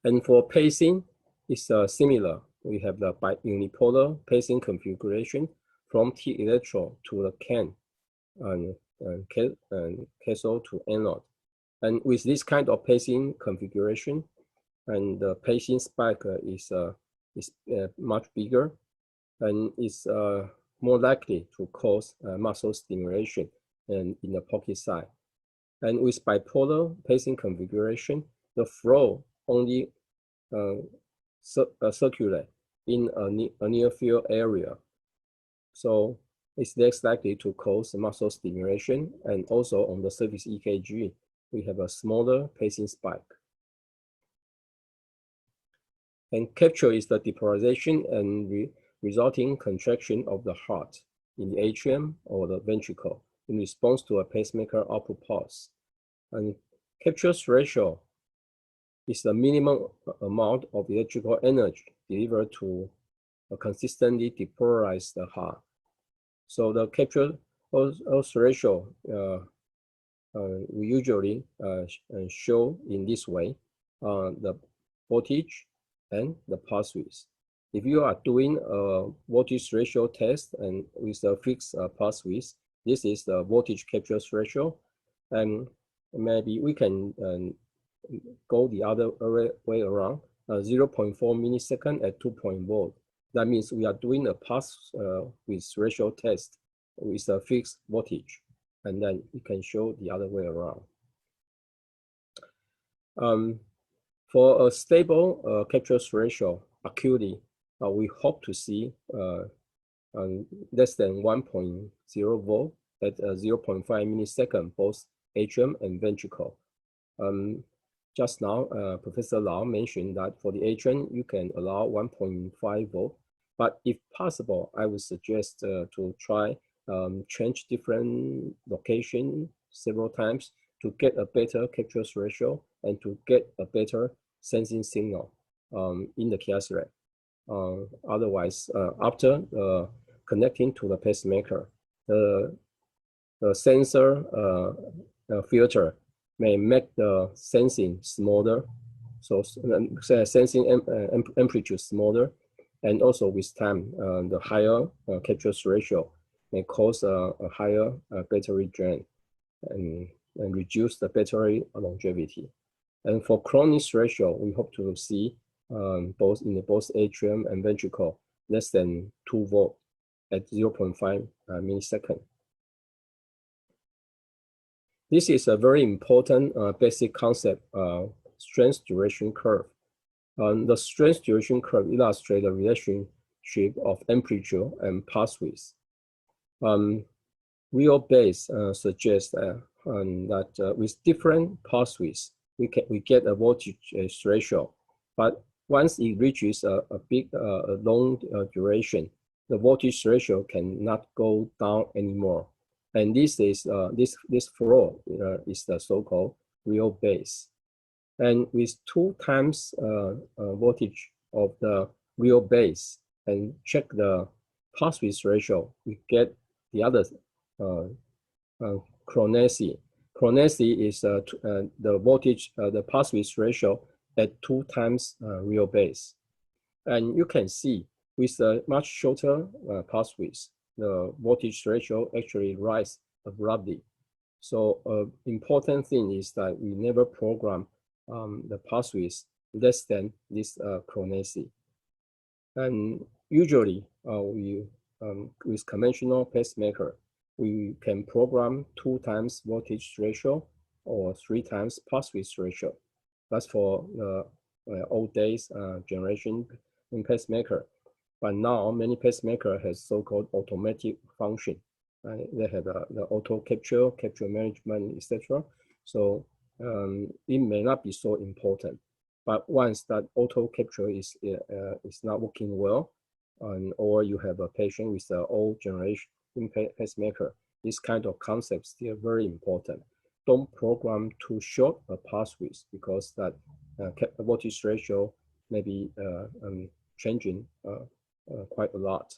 And for pacing, it's similar. We have the unipolar pacing configuration from T electrode to the CAN and cathode to anode. And with this kind of pacing configuration, and the pacing spike is much bigger, and is more likely to cause muscle stimulation and in the pocket side. And with bipolar pacing configuration, the flow only circulate in a near field area. So it's less likely to cause muscle stimulation. And also on the surface EKG, we have a smaller pacing spike. And capture is the depolarization and resulting contraction of the heart in the atrium or the ventricle in response to a pacemaker output pulse. And capture threshold is the minimum amount of electrical energy delivered to consistently depolarize the heart. So the capture odds ratio we usually show in this way the voltage and the pass width. If you are doing a voltage ratio test and with a fixed pass width, this is the voltage capture ratio, and maybe we can go the other way around, 0.4 millisecond at 2 volt. That means we are doing a pass width ratio test with a fixed voltage, and then you can show the other way around. For a stable capture ratio acuity, we hope to see less than 1.0 volt at 0.5 millisecond, both atrium and ventricle. Just now, Professor Lau mentioned that for the atrium, you can allow 1.5 volt, but if possible, I would suggest to try change different location several times to get a better capture ratio and to get a better sensing signal in the chiastic. Otherwise, after connecting to the pacemaker, the sensor filter may make the sensing smaller, so sensing amplitude smaller, and also with time, the higher capture ratio may cause a higher battery drain and reduce the battery longevity. And for clonus ratio, we hope to see both in both atrium and ventricle less than 2 volt at 0.5 millisecond. This is a very important basic concept, strength duration curve. The strength duration curve illustrates the relationship of amplitude and pass width. Wheelbase suggests that with different pass widths, we get a voltage ratio, but once it reaches a long duration, the voltage ratio cannot go down anymore. And this is this flow is the so-called wheelbase. And with 2 times voltage of the wheelbase and check the pass width ratio, we get the other chronacy. Chronacy is the voltage, the pass width ratio at 2 times wheelbase. And you can see with a much shorter pass width, the voltage ratio actually rises abruptly. So important thing is that we never program the pass width less than this chronacy. And usually with conventional pacemaker, we can program 2 times voltage ratio or 3 times pass width ratio. That's for the old days generation in pacemaker. But now many pacemaker has so-called automatic function. They have the auto capture management, etc. So it may not be so important. But once that auto capture is not working well, or you have a patient with the old generation pacemaker, this kind of concept is still very important. Don't program too short a pass width because that voltage ratio may be changing quite a lot.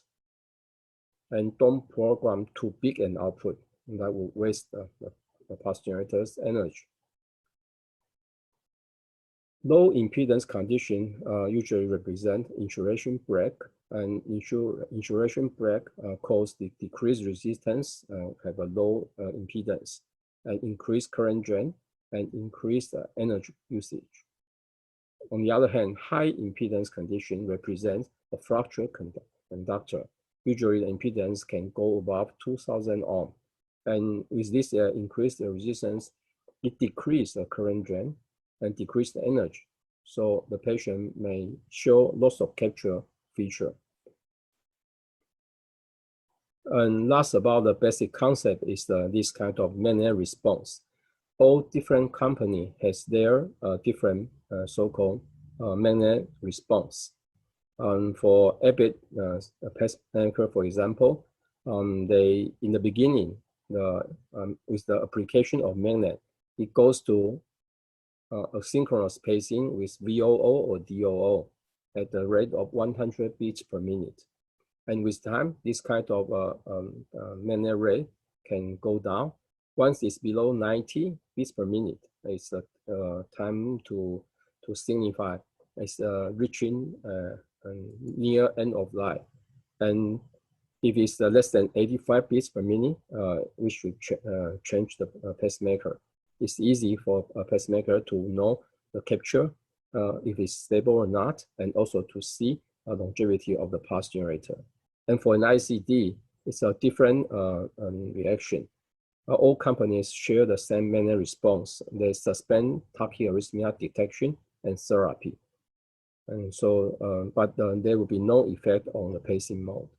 And don't program too big an output, and that will waste the pass generator's energy. Low impedance condition usually represent insulation break, and insulation break cause the decreased resistance, have a low impedance, and increased current drain, and increased energy usage. On the other hand, high impedance condition represents a fractured conductor. Usually the impedance can go above 2000 ohm. And with this increased resistance, it decreases the current drain and decrease the energy. So the patient may show loss of capture feature. And last about the basic concept is this kind of magnetic response. All different company has their different so-called magnetic response. For APHRS pacemaker, for example, they in the beginning, with the application of magnet, it goes to a synchronous pacing with VOO or DOO at the rate of 100 beats per minute. And with time, this kind of magnet rate can go down. Once it's below 90 beats per minute, it's time to signify it's reaching near end of life. And if it's less than 85 beats per minute, we should change the pacemaker. It's easy for a pacemaker to know the capture, if it's stable or not, and also to see longevity of the pulse generator. And for an ICD, it's a different reaction. All companies share the same manner response. They suspend tachyarrhythmia detection and therapy. And so, but there will be no effect on the pacing mode.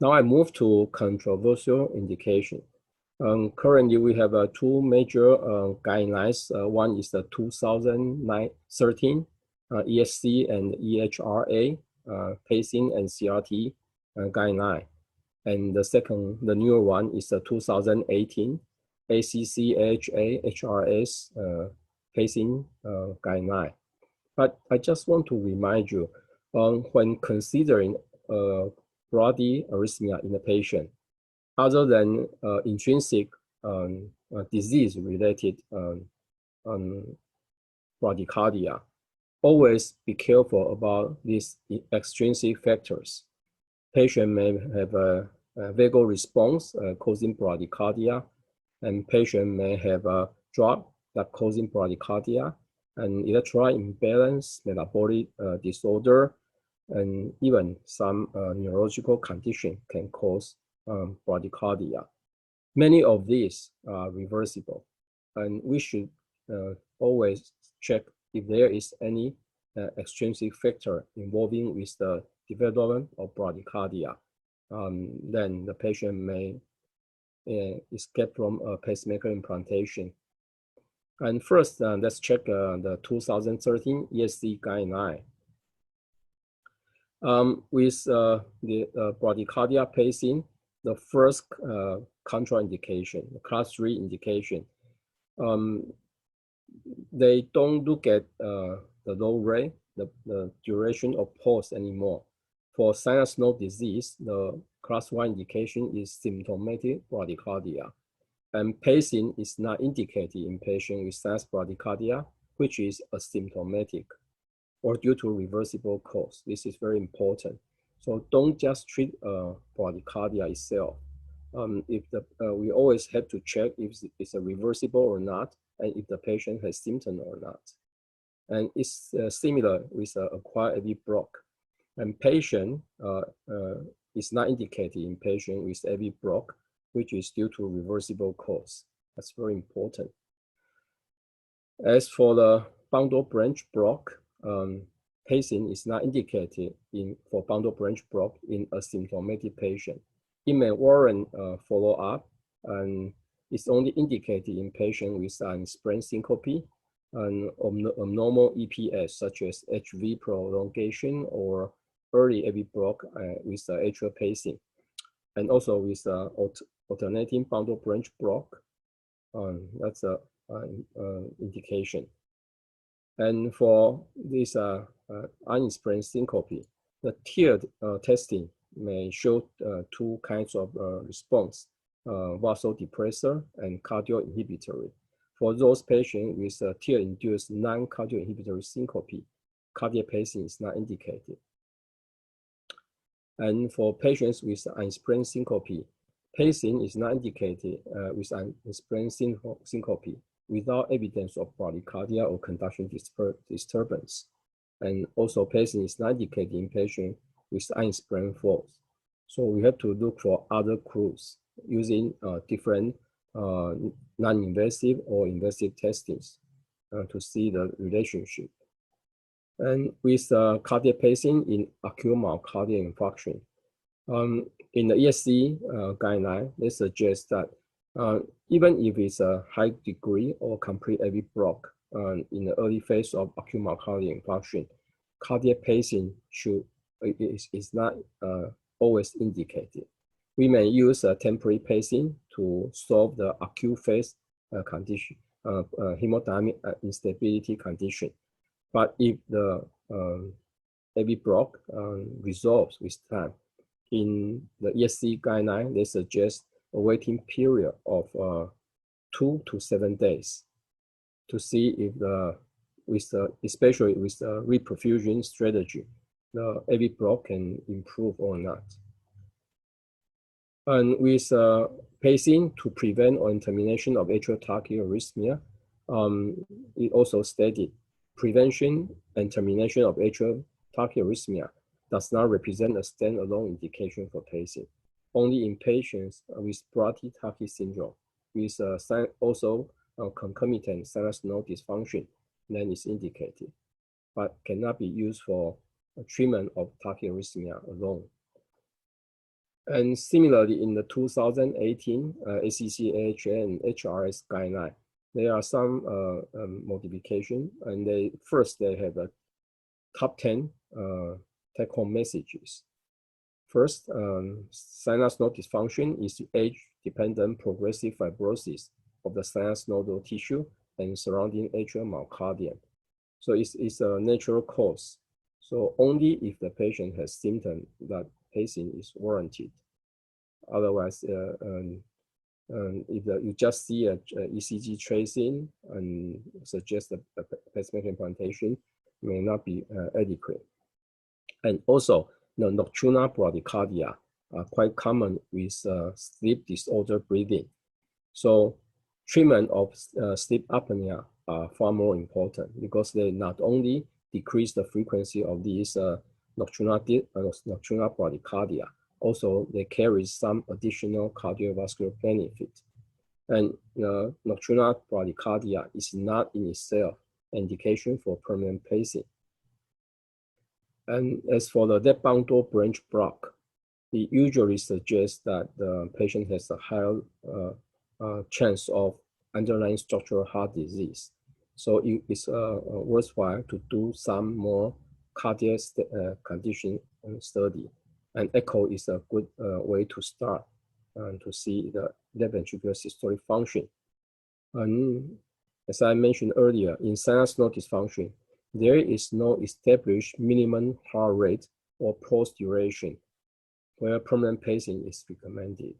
Now I move to controversial indication. Currently, we have two major guidelines. One is the 2013 ESC and APHRS pacing and CRT guideline. And the second, the newer one, is the 2018 ACC/AHA/HRS pacing guideline. But I just want to remind you, when considering bradyarrhythmia in a patient, other than intrinsic disease-related bradycardia, always be careful about these extrinsic factors. Patient may have a vagal response causing bradycardia, and patient may have a drug that causing bradycardia, and electrolyte imbalance, metabolic disorder, and even some neurological condition can cause bradycardia. Many of these are reversible, and we should always check if there is any extrinsic factor involving with the development of bradycardia. Then the patient may escape from a pacemaker implantation. And first, let's check the 2013 ESC guideline. With the bradycardia pacing, the first contraindication, the class 3 indication, they don't look at the low rate, the duration of pulse anymore. For sinus node disease, the class 1 indication is symptomatic bradycardia. And pacing is not indicated in patients with sinus bradycardia, which is asymptomatic or due to reversible cause. This is very important. So don't just treat bradycardia itself. We always have to check if it's a reversible or not, and if the patient has symptoms or not. And it's similar with acquired AV block. And patient is not indicated in patient with AV block, which is due to reversible cause. That's very important. As for the bundle branch block, pacing is not indicated for bundle branch block in asymptomatic patient. It may warrant follow-up, and it's only indicated in patient with unexplained syncope and abnormal EPS, such as HV prolongation or early AV block with atrial pacing, and also with alternating bundle branch block. That's an indication. And for this unexplained syncope, the tiered testing may show two kinds of response, vasodepressor and cardio-inhibitory. For those patients with tear-induced non-cardio-inhibitory syncope, cardiac pacing is not indicated. And for patients with unexplained syncope, pacing is not indicated with unexplained syncope without evidence of bradycardia or conduction disturbance. And also pacing is not indicated in patients with unexplained falls. So we have to look for other clues using different non-invasive or invasive testings to see the relationship. And with cardiac pacing in acute myocardial infarction, in the ESC guideline, they suggest that even if it's a high degree or complete AV block in the early phase of acute myocardial infarction, cardiac pacing is not always indicated. We may use temporary pacing to solve the acute phase condition, hemodynamic instability condition. But if the AV block resolves with time, in the ESC guideline, they suggest a waiting period of 2 to 7 days to see if especially with the reperfusion strategy, the AV block can improve or not. And with pacing to prevent or termination of atrial tachyarrhythmia, it also stated prevention and termination of atrial tachyarrhythmia does not represent a standalone indication for pacing. Only in patients with Brady-Tachy syndrome with also concomitant sinus node dysfunction then is indicated, but cannot be used for treatment of tachyarrhythmia alone. And similarly, in the 2018 ACC, AHA, and APHRS guideline, there are some modification, and they have a top 10 take-home messages. First, sinus node dysfunction is age-dependent progressive fibrosis of the sinus nodal tissue and surrounding atrial myocardium. So it's a natural cause. So only if the patient has symptoms that pacing is warranted. Otherwise, if you just see a ECG tracing and suggest a pacemaker implantation may not be adequate. And also, the nocturnal bradycardia are quite common with sleep disorder breathing. So treatment of sleep apnea are far more important because they not only decrease the frequency of these nocturnal bradycardia, also they carry some additional cardiovascular benefit. And nocturnal bradycardia is not in itself an indication for permanent pacing. And as for the left bundle branch block, it usually suggests that the patient has a higher chance of underlying structural heart disease. So it's worthwhile to do some more cardiac condition study. And echo is a good way to start to see the left ventricular systolic function. And as I mentioned earlier, in sinus node dysfunction, there is no established minimum heart rate or pulse duration where permanent pacing is recommended.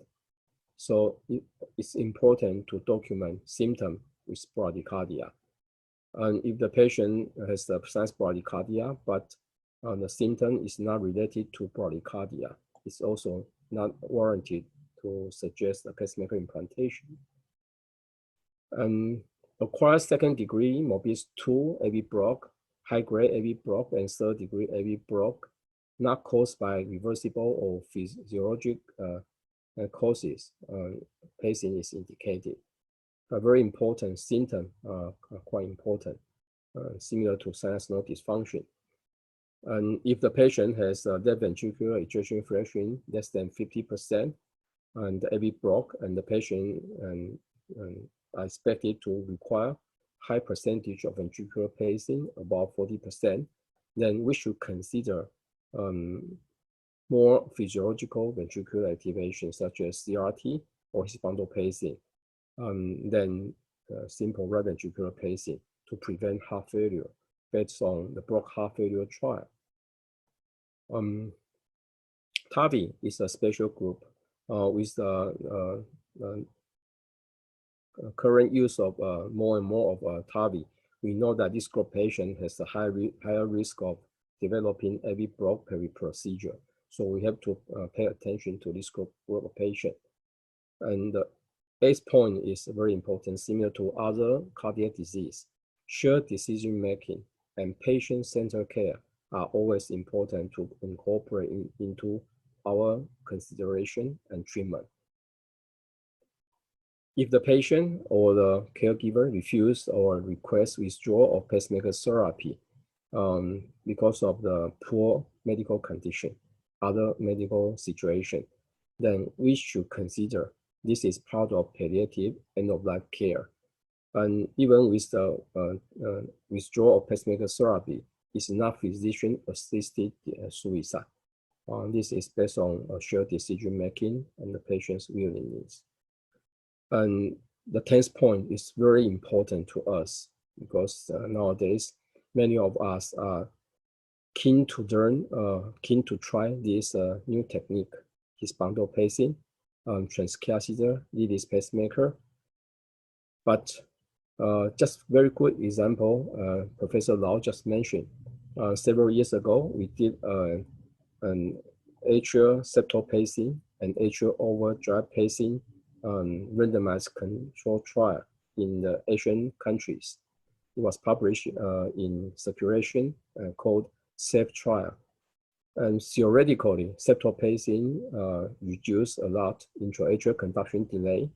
So it's important to document symptoms with bradycardia. And if the patient has the sinus bradycardia, but the symptom is not related to bradycardia, it's also not warranted to suggest a pacemaker implantation. And acquired second degree Morbus 2 AV block, high-grade AV block, and third degree AV block, not caused by reversible or physiologic causes, pacing is indicated. A very important symptom are quite important, similar to sinus node dysfunction. And if the patient has left ventricular ejection fraction less than 50% and the AV block, and the patient are expected to require high percentage of ventricular pacing, about 40%, then we should consider more physiological ventricular activation, such as CRT or horizontal pacing, than simple right ventricular pacing to prevent heart failure based on the block heart failure trial. TAVI is a special group with current use of more and more of TAVI. We know that this group patient has a higher risk of developing AV block peri-procedure. So we have to pay attention to this group of patient. And the eighth point is very important, similar to other cardiac disease. Shared decision making and patient-centered care are always important to incorporate into our consideration and treatment. If the patient or the caregiver refuse or request withdrawal of pacemaker therapy because of the poor medical condition, other medical situation, then we should consider this is part of palliative end-of-life care. And even with the withdrawal of pacemaker therapy, it's not physician-assisted suicide. This is based on shared decision-making and the patient's willingness. And the 10th point is very important to us because nowadays, many of us are keen to learn, keen to try this new technique, his bundle pacing, transcatheter leadless pacemaker. But just very quick example, Professor Lau just mentioned. Several years ago, we did an atrial septal pacing and atrial overdrive pacing randomized control trial in the Asian countries. It was published in Circulation called SAFE trial. And theoretically, septal pacing reduced a lot intra-atrial conduction delay,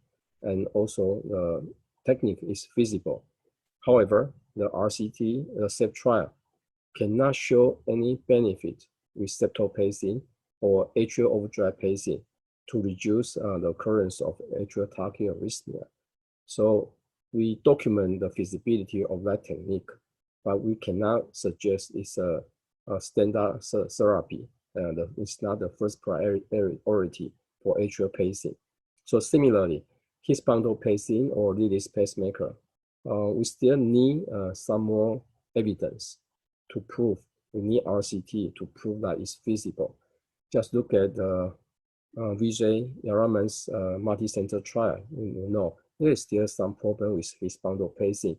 and also the technique is feasible. However, the RCT, the SAFE trial, cannot show any benefit with septal pacing or atrial overdrive pacing to reduce the occurrence of atrial tachyarrhythmia. So we document the feasibility of that technique, but we cannot suggest it's a standard therapy. It's not the first priority for atrial pacing. So similarly, his bundle pacing or leadless pacemaker, we still need some more evidence to prove. We need RCT to prove that it's feasible. Just look at Vijay Yaraman's multi-center trial. You know, there is still some problem with his bundle pacing.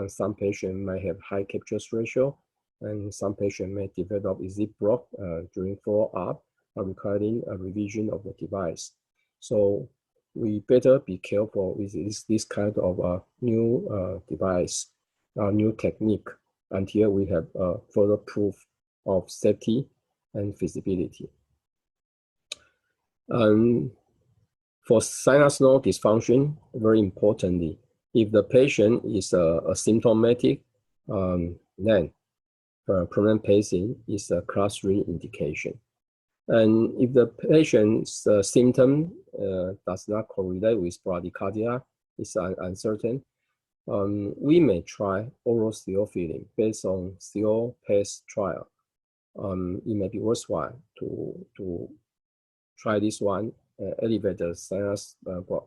Some patients may have high capture ratio, and some patients may develop zip block during follow-up, requiring a revision of the device. So we better be careful with this kind of new device, new technique, until we have further proof of safety and feasibility. For sinus node dysfunction, very importantly, if the patient is asymptomatic, then permanent pacing is a class 3 indication. And if the patient's symptom does not correlate with bradycardia, it's uncertain, we may try oral theophylline based on THEO-PACE trial. It may be worthwhile to try this one, elevate the sinus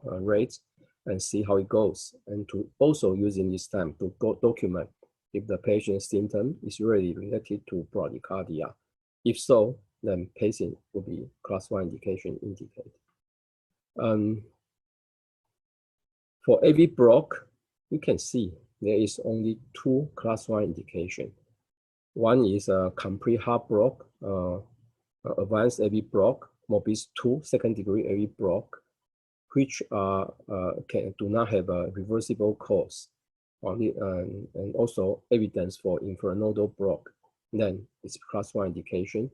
rate and see how it goes, and to also using this time to document if the patient's symptom is really related to bradycardia. If so, then pacing will be class 1 indication indicated. For AV block, you can see there is only 2 class 1 indication. One is a complete heart block, advanced AV block, Morbis 2 second degree AV block, which do not have a reversible cause, and also evidence for infranodal block, then it's class 1 indication.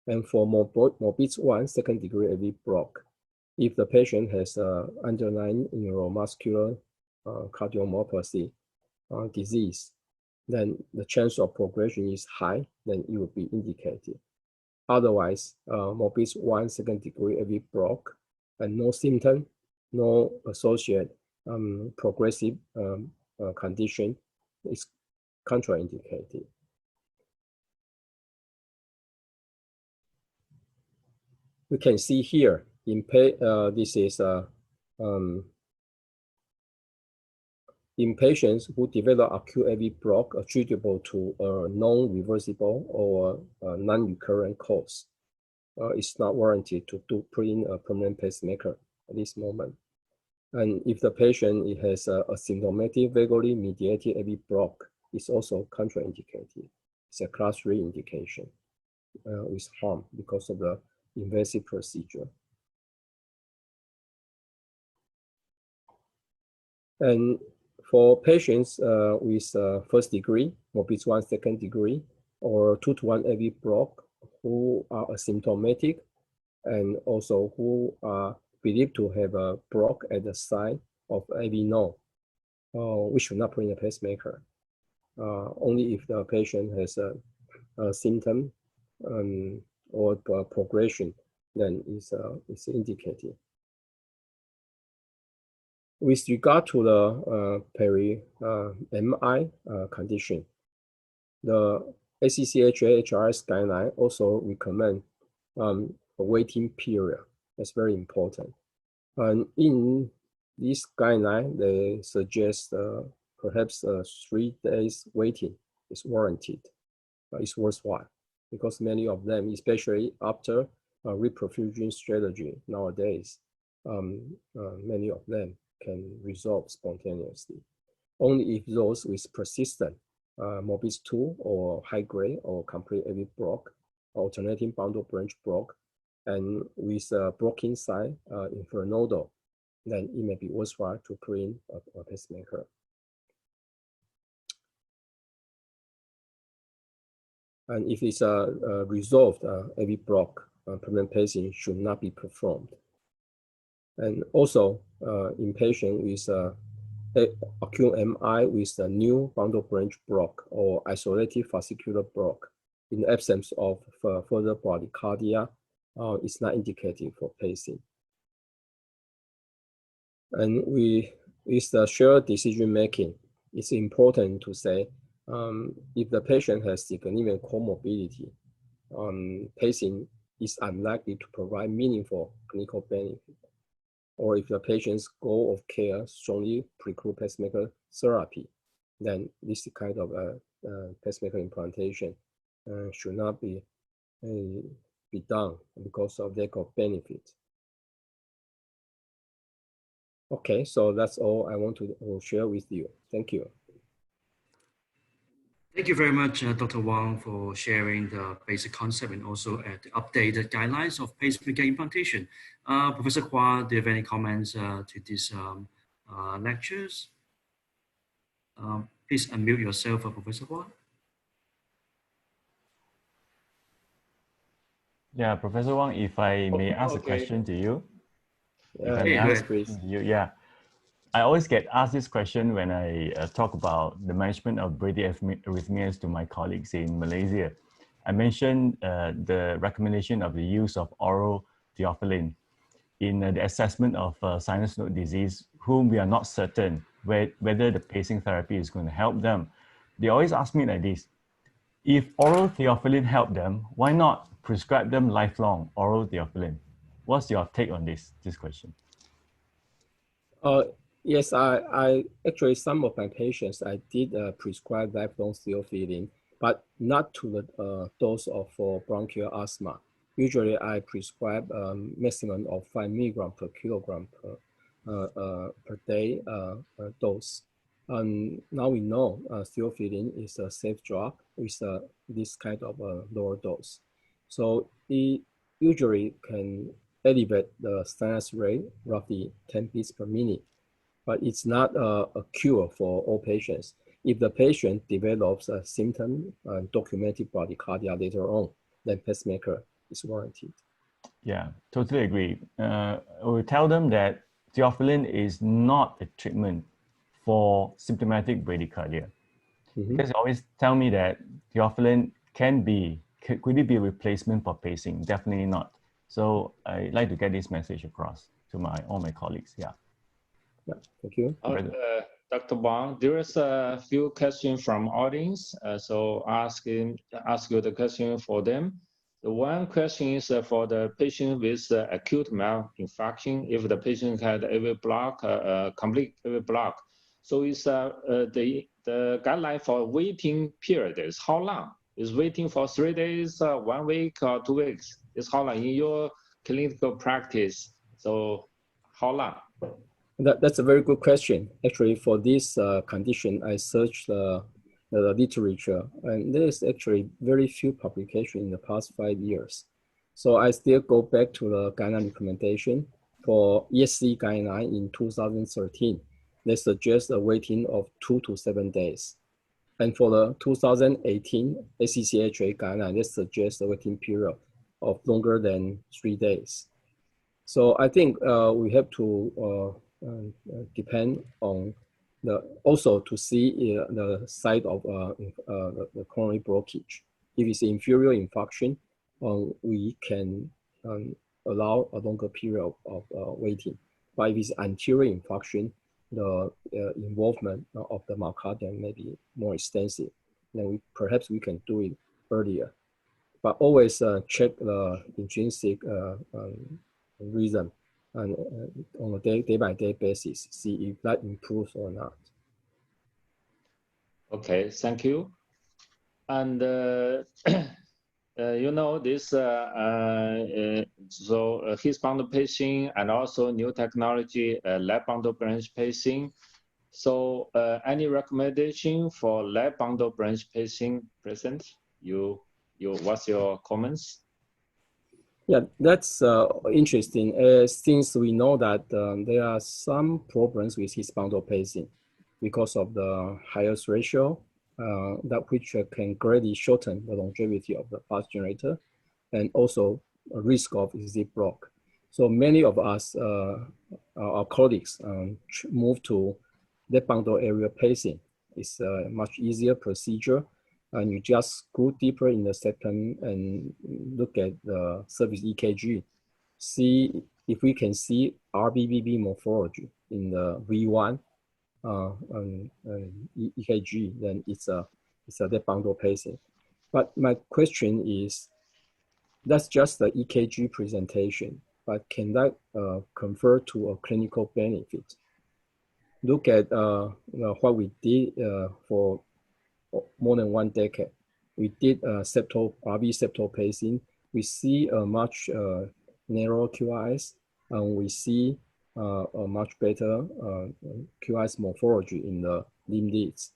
And for Morbis 1 second degree AV block, if the patient has underlying neuromuscular cardiomyopathy disease, then the chance of progression is high, then it will be indicated. Otherwise, Morbis 1 second degree AV block and no symptom, no associated progressive condition is contraindicated. We can see here this is in patients who develop acute AV block attributable to a non-reversible or non-recurrent cause. It's not warranted to put in a permanent pacemaker at this moment. And if the patient has a asymptomatic vaguely mediated AV block, it's also contraindicated. It's a class 3 indication with harm because of the invasive procedure. And for patients with first degree, Morbis 1 second degree, or 2-to-1 AV block who are asymptomatic and also who are believed to have a block at the site of AV node, we should not put in a pacemaker. Only if the patient has a symptom or progression, then it's indicated. With regard to the peri-MI condition, the ACC/AHRS guideline also recommend a waiting period. That's very important. And in this guideline, they suggest perhaps 3 days waiting is warranted. It's worthwhile. because many of them, especially after a reperfusion strategy nowadays, many of them can resolve spontaneously. Only if those with persistent Morbus 2 or high-grade or complete AV block, alternating bundle branch block, and with a blocking side infranodal, then it may be worthwhile to put in a pacemaker. And if it's a resolved AV block, permanent pacing should not be performed. And also, in patient with acute MI with a new bundle branch block or isolated fascicular block, in the absence of further bradycardia, it's not indicated for pacing. And with the shared decision making, it's important to say if the patient has significant comorbidity, pacing is unlikely to provide meaningful clinical benefit. Or if the patient's goal of care strongly preclude pacemaker therapy, then this kind of pacemaker implantation should not be done because of lack of benefit. Okay, so that's all I want to share with you. Thank you. Thank you very much, Dr. Wang, for sharing the basic concept and also the updated guidelines of pacemaker implantation. Professor Hua, do you have any comments to these lectures? Please unmute yourself, Professor Hua. Yeah, Professor Wang, if I may ask a question to you. Yeah. I always get asked this question when I talk about the management of bradyarrhythmias to my colleagues in Malaysia. I mentioned the recommendation of the use of oral theophylline in the assessment of sinus node disease, whom we are not certain whether the pacing therapy is going to help them. They always ask me like this: if oral theophylline help them, why not prescribe them lifelong oral theophylline? What's your take on this question? Yes, I actually, some of my patients, I did prescribe lifelong theophylline, but not to the dose of for bronchial asthma. Usually I prescribe maximum of 5 milligrams per kilogram per day dose. Now we know theophylline is a safe drug with this kind of lower dose. So it usually can elevate the sinus rate roughly 10 beats per minute. But it's not a cure for all patients. If the patient develops a symptom documented bradycardia later on, then pacemaker is warranted. Yeah, totally agree. We tell them that theophylline is not a treatment for symptomatic bradycardia. Because they always tell me that theophylline could it be a replacement for pacing? Definitely not. So I like to get this message across to all my colleagues. Yeah. Yeah, thank you. Dr. Wang, there is a few questions from audience, so ask you the question for them. The one question is for the patient with acute malfunction. If the patient had AV block, complete AV block, so is the guideline for waiting period is how long? Is waiting for 3 days, 1 week, or 2 weeks? Is how long in your clinical practice? So how long? That's a very good question. Actually, for this condition, I searched the literature, and there is actually very few publications in the past 5 years. So I still go back to the guideline recommendation for ESC guideline in 2013. They suggest a waiting of 2 to 7 days. And for the 2018 ACCHA guideline, they suggest a waiting period of longer than 3 days. So I think we have to depend on also to see the site of the coronary blockage. If it's inferior infarction, we can allow a longer period of waiting. But if it's anterior infarction, the involvement of the myocardium may be more extensive. Then perhaps we can do it earlier. But always check the intrinsic rhythm and on a day-by-day basis, see if that improves or not. Okay, thank you. And you know this his bundle pacing and also new technology lab bundle branch pacing. So any recommendation for lab bundle branch pacing present? What's your comments? Yeah, that's interesting. Since we know that there are some problems with his bundle pacing because of the highest ratio, that which can greatly shorten the longevity of the pulse generator, and also a risk of zip block. So many of us, our colleagues, move to the bundle area pacing. It's a much easier procedure, and you just screw deeper in the septum and look at the surface EKG. See if we can see RBBB morphology in the V1 EKG, then it's a deep bundle pacing. But my question is, that's just the EKG presentation, but can that convert to a clinical benefit? Look at what we did for more than 1 decade. We did RV septal pacing. We see a much narrower QRS, and we see a much better QRS morphology in the limb leads.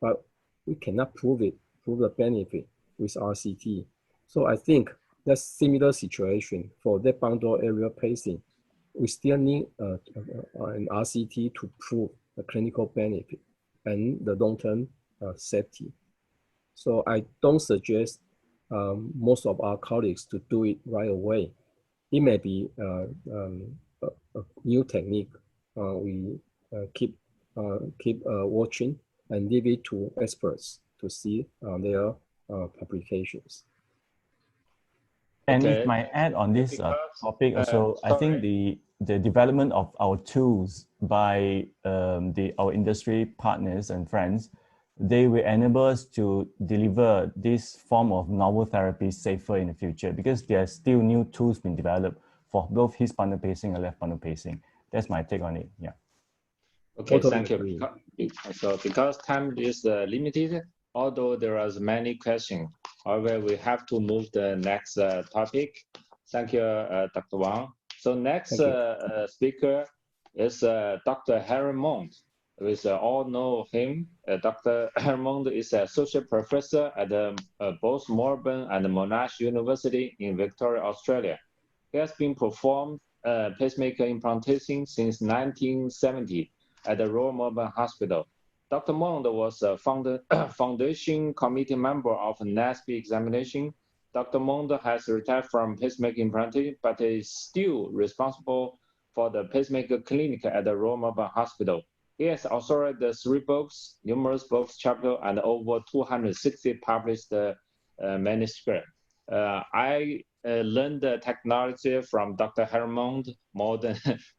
But we cannot prove the benefit with RCT. So I think that's similar situation for that bundle area pacing. We still need an RCT to prove the clinical benefit and the long-term safety. So I don't suggest most of our colleagues to do it right away. It may be a new technique. We keep watching and leave it to experts to see their publications. And Okay. if I add on this topic also, I think the development of our tools by our industry partners and friends, they will enable us to deliver this form of novel therapy safer in the future, because there are still new tools being developed for both his bundle pacing and left bundle pacing. That's my take on it. Yeah. Okay, Totally thank you. So because time is limited, although there are many questions, however, we have to move the next topic. Thank you, Dr. Wang. So next speaker is Dr. Harry Mond. We all know him. Dr. Harry Mond is an associate professor at both Melbourne and Monash University in Victoria, Australia. He has been performed pacemaker implantation since 1970 at the Royal Melbourne Hospital. Dr. Mond was a foundation committee member of NASB examination. Dr. Mond has retired from pacemaker implantation, but is still responsible for the pacemaker clinic at the Royal Melbourne Hospital. He has authored 3 books, numerous books, chapters, and over 260 published manuscripts. I learned the technology from Dr. Harry Mond more than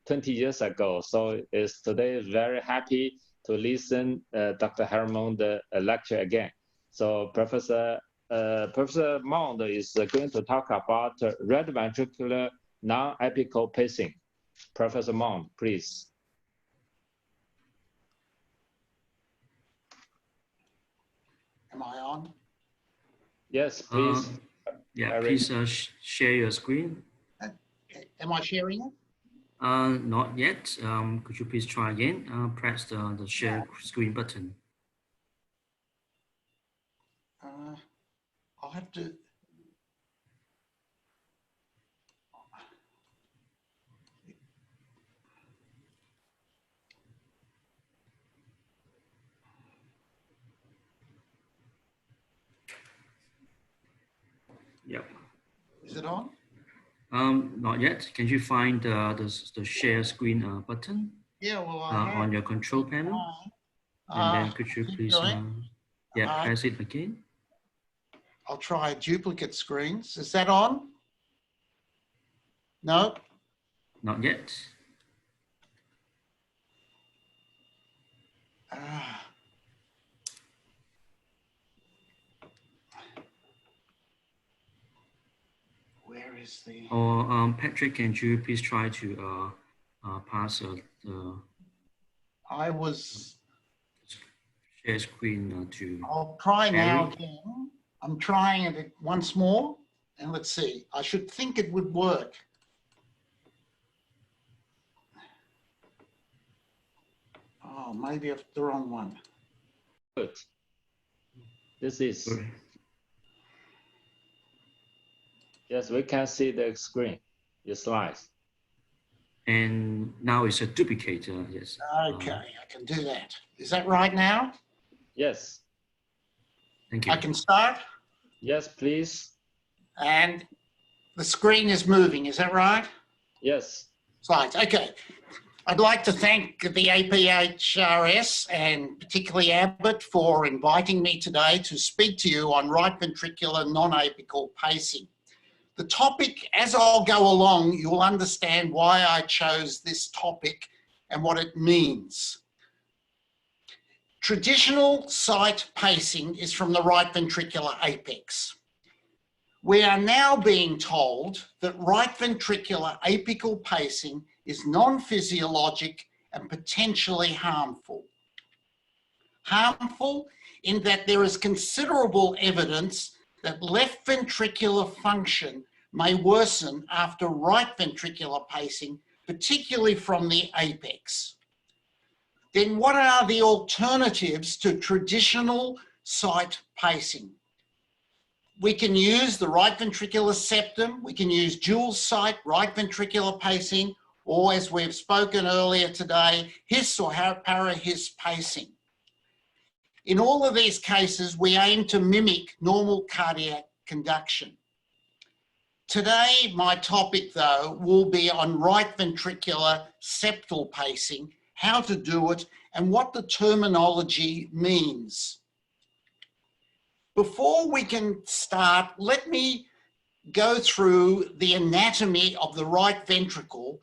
20 years ago. So today is very happy to listen Dr. Harry Mond lecture again. So Professor Mond is going to talk about right ventricular non-apical pacing. Professor Mond, please. Am I on? Yes, please. Yeah, please share your screen. Am I sharing it? Not yet. Could you please try again? Press the share screen button. I'll have to. Yep. Is it on? Not yet. Can you find the share screen button? Yeah, well, on your control panel? And then could you please press it again? I'll try duplicate screens. Is that on? No? Not yet. Where is the... Or Patrick, can you please try to pass the... I was... share screen to... I'll try Harry. now again. I'm trying it once more. And let's see, I should think it would work. Oh, maybe I've the wrong one. Good. This is, yes, we can see the screen, the slides. And now it's a duplicate, yes. Okay, I can do that. Is that right now? Yes, Thank you. I can start? yes, please. And the screen is moving, is that right? Yes, Slides, okay. I'd like to thank the APHRS and particularly Abbott for inviting me today to speak to you on right ventricular non-apical pacing. The topic, as I'll go along, you'll understand why I chose this topic and what it means. Traditional site pacing is from the right ventricular apex. We are now being told that right ventricular apical pacing is non-physiologic and potentially harmful. Harmful in that there is considerable evidence that left ventricular function may worsen after right ventricular pacing, particularly from the apex. Then what are the alternatives to traditional site pacing? We can use the right ventricular septum, we can use dual site right ventricular pacing, or as we've spoken earlier today, His or para-His pacing. In all of these cases, we aim to mimic normal cardiac conduction. Today, my topic though will be on right ventricular septal pacing, how to do it, and what the terminology means. Before we can start, let me go through the anatomy of the right ventricle,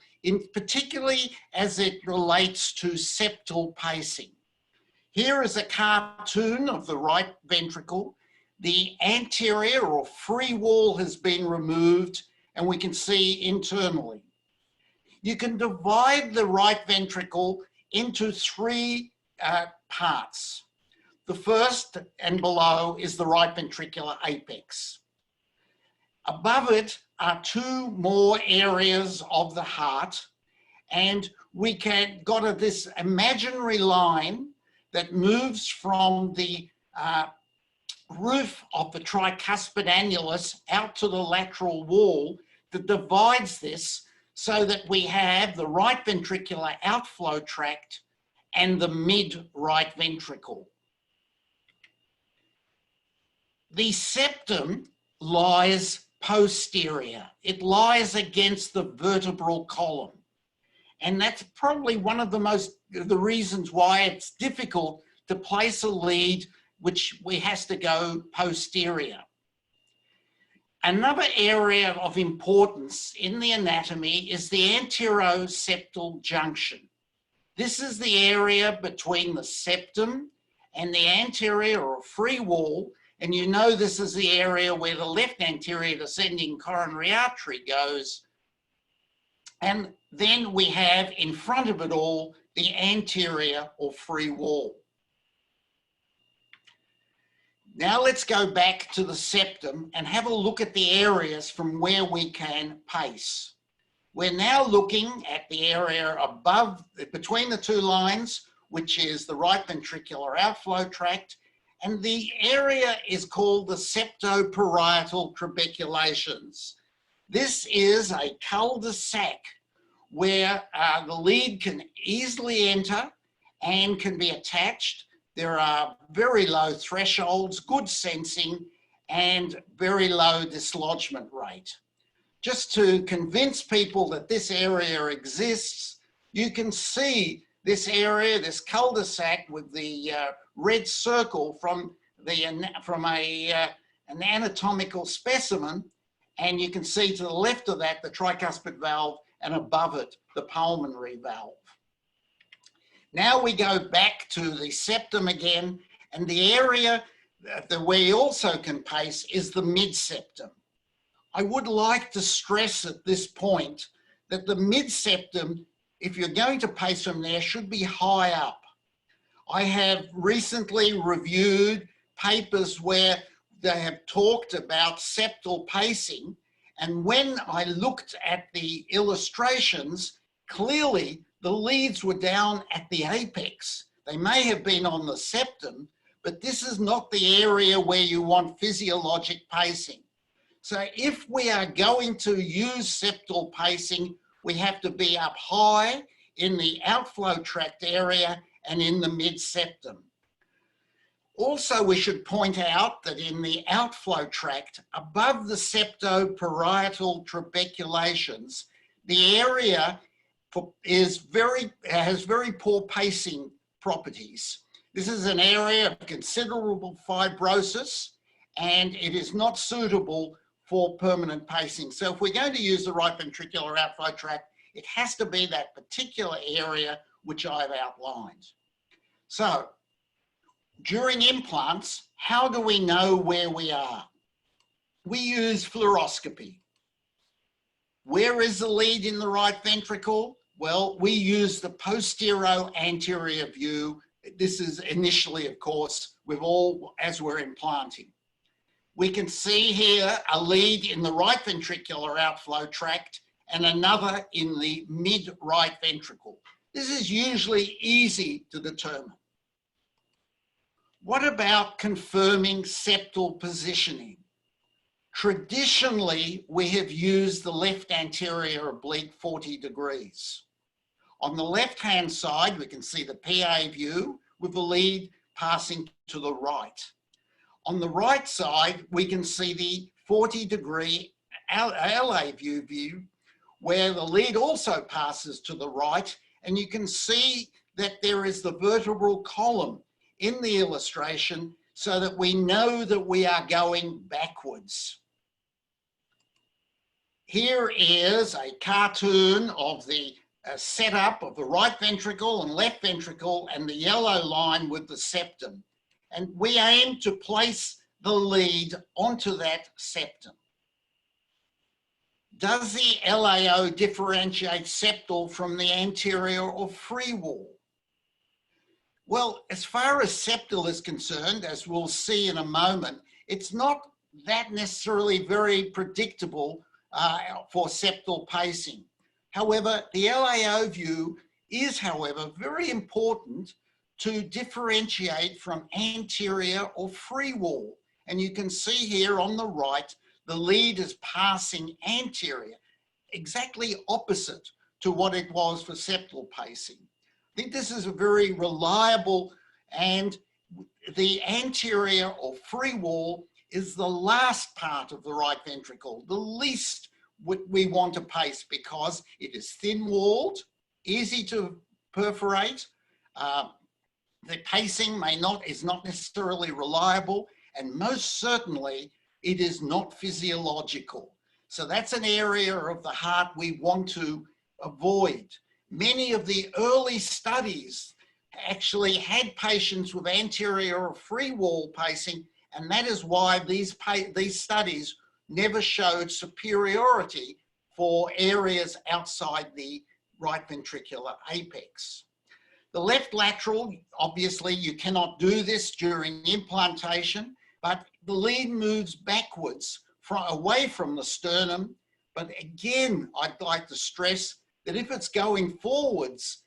particularly as it relates to septal pacing. Here is a cartoon of the right ventricle. The anterior or free wall has been removed and we can see internally. You can divide the right ventricle into three parts. The first and below is the right ventricular apex. Above it are two more areas of the heart, and we got this imaginary line that moves from the roof of the tricuspid annulus out to the lateral wall that divides this so that we have the right ventricular outflow tract and the mid-right ventricle. The septum lies posterior. It lies against the vertebral column. And that's probably one of the reasons why it's difficult to place a lead which has to go posterior. Another area of importance in the anatomy is the anteroseptal junction. This is the area between the septum and the anterior or free wall. And you know this is the area where the left anterior descending coronary artery goes. And then we have in front of it all the anterior or free wall. Now let's go back to the septum and have a look at the areas from where we can pace. We're now looking at the area above, between the two lines, which is the right ventricular outflow tract, and the area is called the septoparietal trabeculations. This is a cul-de-sac where the lead can easily enter and can be attached. There are very low thresholds, good sensing, and very low dislodgement rate. Just to convince people that this area exists, you can see this area, this cul-de-sac with the red circle from an anatomical specimen, and you can see to the left of that the tricuspid valve and above it the pulmonary valve. Now we go back to the septum again, and the area that we also can pace is the mid-septum. I would like to stress at this point that the mid-septum, if you're going to pace from there, should be high up. I have recently reviewed papers where they have talked about septal pacing, and when I looked at the illustrations, clearly the leads were down at the apex. They may have been on the septum, but this is not the area where you want physiologic pacing. So if we are going to use septal pacing, we have to be up high in the outflow tract area and in the mid-septum. Also, we should point out that in the outflow tract, above the septoparietal trabeculations, the area has very poor pacing properties. This is an area of considerable fibrosis, and it is not suitable for permanent pacing. So if we're going to use the right ventricular outflow tract, it has to be that particular area which I've outlined. So during implants, how do we know where we are? We use fluoroscopy. Where is the lead in the right ventricle? Well, we use the posterior-anterior view. This is initially, of course, as we're implanting. We can see here a lead in the right ventricular outflow tract and another in the mid-right ventricle. This is usually easy to determine. What about confirming septal positioning? Traditionally, we have used the left anterior oblique 40 degrees. On the left-hand side, we can see the PA view with the lead passing to the right. On the right side, we can see the 40-degree LA view, where the lead also passes to the right, and you can see that there is the vertebral column in the illustration so that we know that we are going backwards. Here is a cartoon of the setup of the right ventricle and left ventricle and the yellow line with the septum. And we aim to place the lead onto that septum. Does the LAO differentiate septal from the anterior or free wall? Well, as far as septal is concerned, as we'll see in a moment, it's not that necessarily very predictable for septal pacing. However, the LAO view is, however, very important to differentiate from anterior or free wall. And you can see here on the right, the lead is passing anterior, exactly opposite to what it was for septal pacing. I think this is a very reliable, and the anterior or free wall is the last part of the right ventricle, the least we want to pace because it is thin-walled, easy to perforate. The pacing is not necessarily reliable, and most certainly it is not physiological. So that's an area of the heart we want to avoid. Many of the early studies actually had patients with anterior or free wall pacing, and that is why these studies never showed superiority for areas outside the right ventricular apex. The left lateral, obviously you cannot do this during implantation, but the lead moves backwards away from the sternum. But again, I'd like to stress that if it's going forwards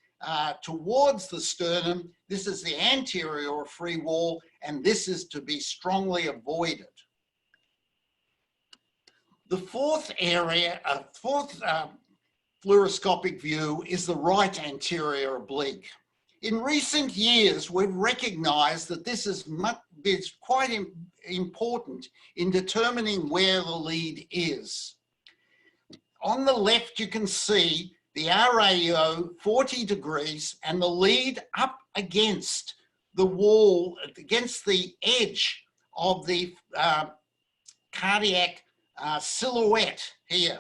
towards the sternum, this is the anterior or free wall, and this is to be strongly avoided. The fourth fluoroscopic view is the right anterior oblique. In recent years, we've recognized that this is quite important in determining where the lead is. On the left, you can see the RAO 40 degrees and the lead up against the wall, against the edge of the cardiac silhouette here.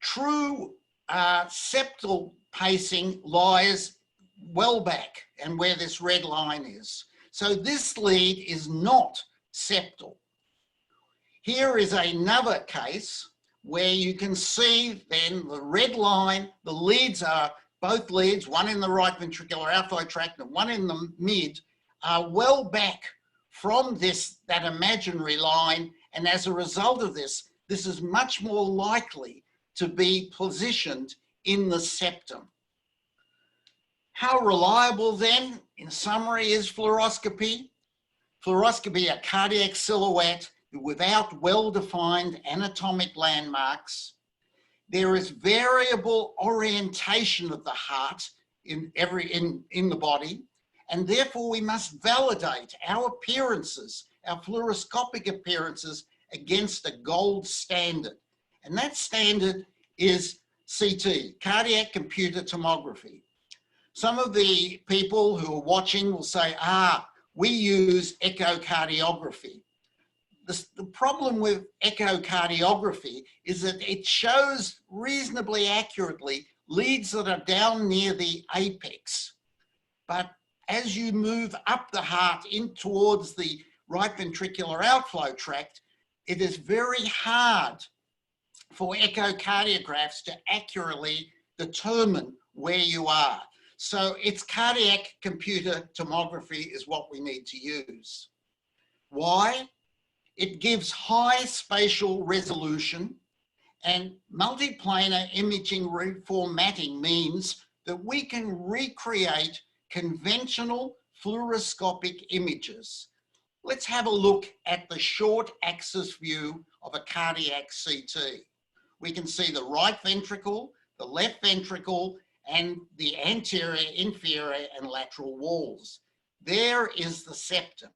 True septal pacing lies well back and where this red line is. So this lead is not septal. Here is another case where you can see then the red line, the leads are, both leads, one in the right ventricular outflow tract and one in the mid, are well back from that imaginary line, and as a result of this, this is much more likely to be positioned in the septum. How reliable then, in summary, is fluoroscopy? Fluoroscopy, a cardiac silhouette without well-defined anatomic landmarks. There is variable orientation of the heart in the body, and therefore we must validate our appearances, our fluoroscopic appearances, against a gold standard. And that standard is CT, cardiac computer tomography. Some of the people who are watching will say, we use echocardiography. The problem with echocardiography is that it shows reasonably accurately leads that are down near the apex. But as you move up the heart in towards the right ventricular outflow tract, it is very hard for echocardiographs to accurately determine where you are. So it's cardiac computer tomography is what we need to use. Why? It gives high spatial resolution, and multiplanar imaging reformatting means that we can recreate conventional fluoroscopic images. Let's have a look at the short axis view of a cardiac CT. We can see the right ventricle, the left ventricle, and the anterior, inferior, and lateral walls. There is the septum.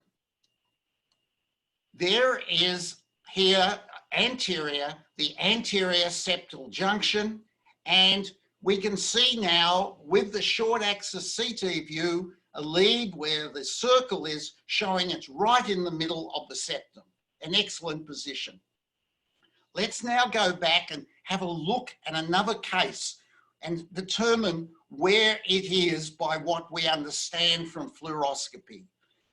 There is here anterior, the anterior septal junction, and we can see now with the short axis CT view, a lead where the circle is showing it's right in the middle of the septum, an excellent position. Let's now go back and have a look at another case and determine where it is by what we understand from fluoroscopy.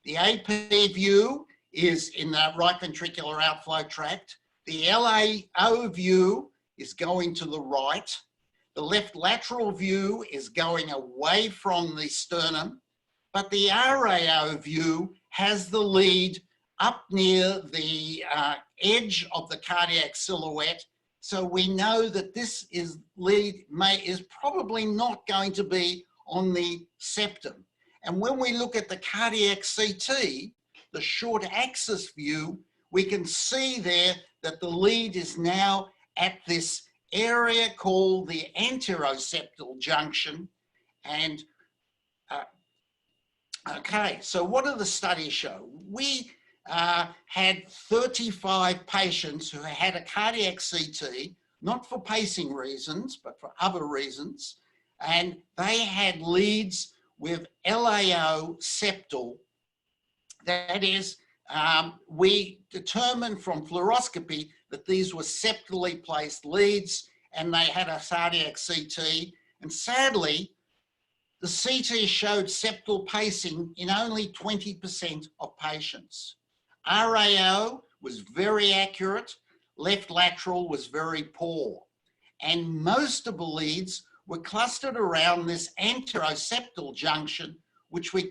The AP view is in the right ventricular outflow tract. The LAO view is going to the right. The left lateral view is going away from the sternum, but the RAO view has the lead up near the edge of the cardiac silhouette. So we know that this is probably not going to be on the septum. And when we look at the cardiac CT, the short axis view, we can see there that the lead is now at this area called the anteroseptal junction. And okay, so what do the studies show? We had 35 patients who had a cardiac CT, not for pacing reasons, but for other reasons. And they had leads with LAO septal. That is, we determined from fluoroscopy that these were septally placed leads, and they had a cardiac CT. And sadly, the CT showed septal pacing in only 20% of patients. RAO was very accurate, left lateral was very poor. And most of the leads were clustered around this anteroseptal junction, which I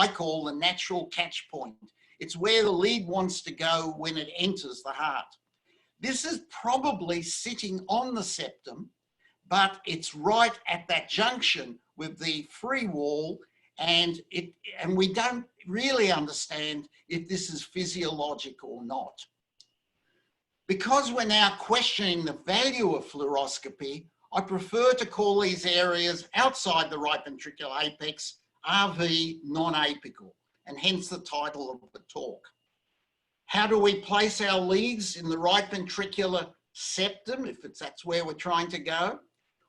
call the natural catch point. It's where the lead wants to go when it enters the heart. This is probably sitting on the septum, but it's right at that junction with the free wall, and we don't really understand if this is physiological or not. Because we're now questioning the value of fluoroscopy, I prefer to call these areas outside the right ventricular apex RV non-apical, and hence the title of the talk. How do we place our leads in the right ventricular septum, if that's where we're trying to go?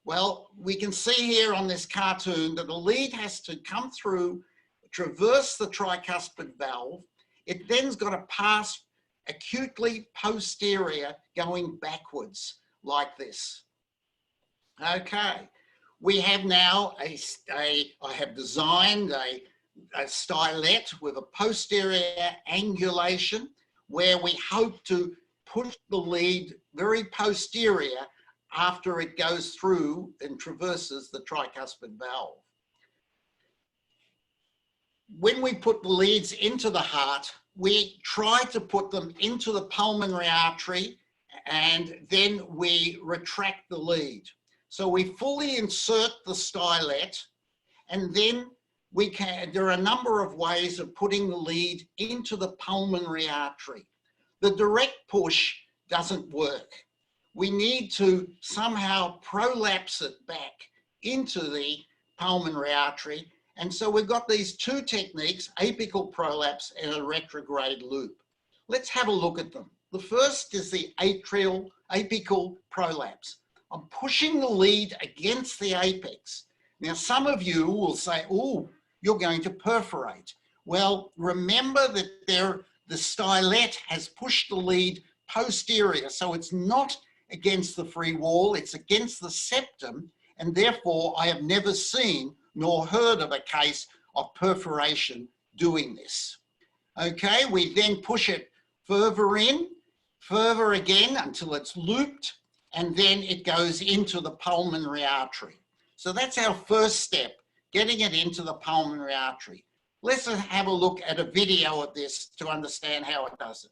Well, we can see here on this cartoon that the lead has to come through, traverse the tricuspid valve. It then's got to pass acutely posterior going backwards like this. Okay, we have now I have designed a stylet with a posterior angulation where we hope to push the lead very posterior after it goes through and traverses the tricuspid valve. When we put the leads into the heart, we try to put them into the pulmonary artery, and then we retract the lead. So we fully insert the stylet, and then there are a number of ways of putting the lead into the pulmonary artery. The direct push doesn't work. We need to somehow prolapse it back into the pulmonary artery. And so we've got these two techniques, apical prolapse and a retrograde loop. Let's have a look at them. The first is the apical prolapse. I'm pushing the lead against the apex. Now, some of you will say, oh, you're going to perforate. Well, remember that the stylet has pushed the lead posterior, so it's not against the free wall, it's against the septum, and therefore I have never seen nor heard of a case of perforation doing this. Okay, we then push it further in, further again until it's looped, and then it goes into the pulmonary artery. So that's our first step, getting it into the pulmonary artery. Let's have a look at a video of this to understand how it does it.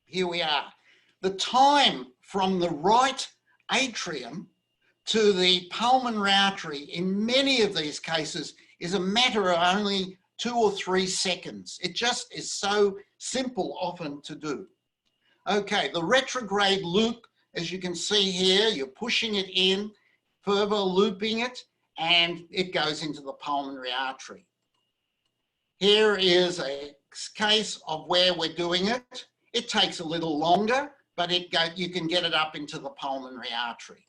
Here we are. The time from the right atrium to the pulmonary artery in many of these cases is a matter of only 2 or 3 seconds. It just is so simple often to do. Okay, the retrograde loop, as you can see here, you're pushing it in, further looping it, and it goes into the pulmonary artery. Here is a case of where we're doing it. It takes a little longer, but you can get it up into the pulmonary artery.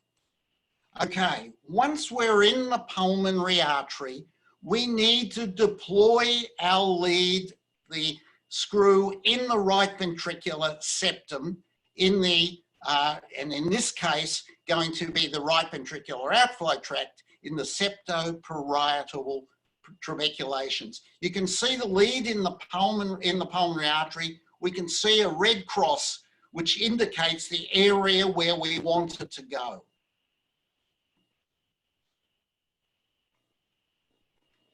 Okay, once we're in the pulmonary artery, we need to deploy our lead, the screw, in the right ventricular septum, and in this case, going to be the right ventricular outflow tract in the septoparietal trabeculations. You can see the lead in the pulmonary artery. We can see a red cross, which indicates the area where we want it to go.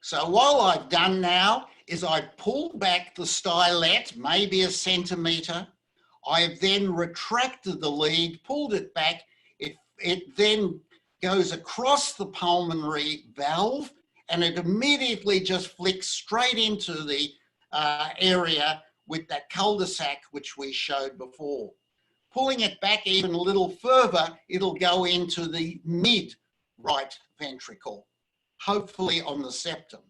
So what I've done now is I've pulled back the stylet, maybe 1 centimetre. I've then retracted the lead, pulled it back. It then goes across the pulmonary valve, and it immediately just flicks straight into the area with that cul-de-sac which we showed before. Pulling it back even a little further, it'll go into the mid-right ventricle, hopefully on the septum.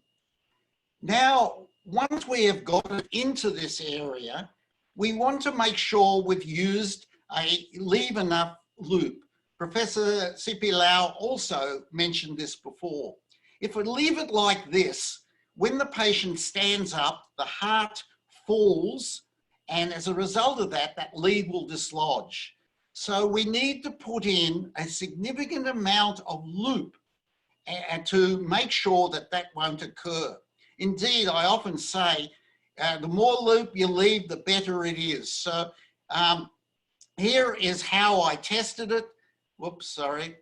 Now, once we have got it into this area, we want to make sure we've used a leave enough loop. Professor Sipi Lau also mentioned this before. If we leave it like this, when the patient stands up, the heart falls, and as a result of that, that lead will dislodge. So we need to put in a significant amount of loop to make sure that that won't occur. Indeed, I often say, the more loop you leave, the better it is. So here is how I tested it. Whoops, sorry.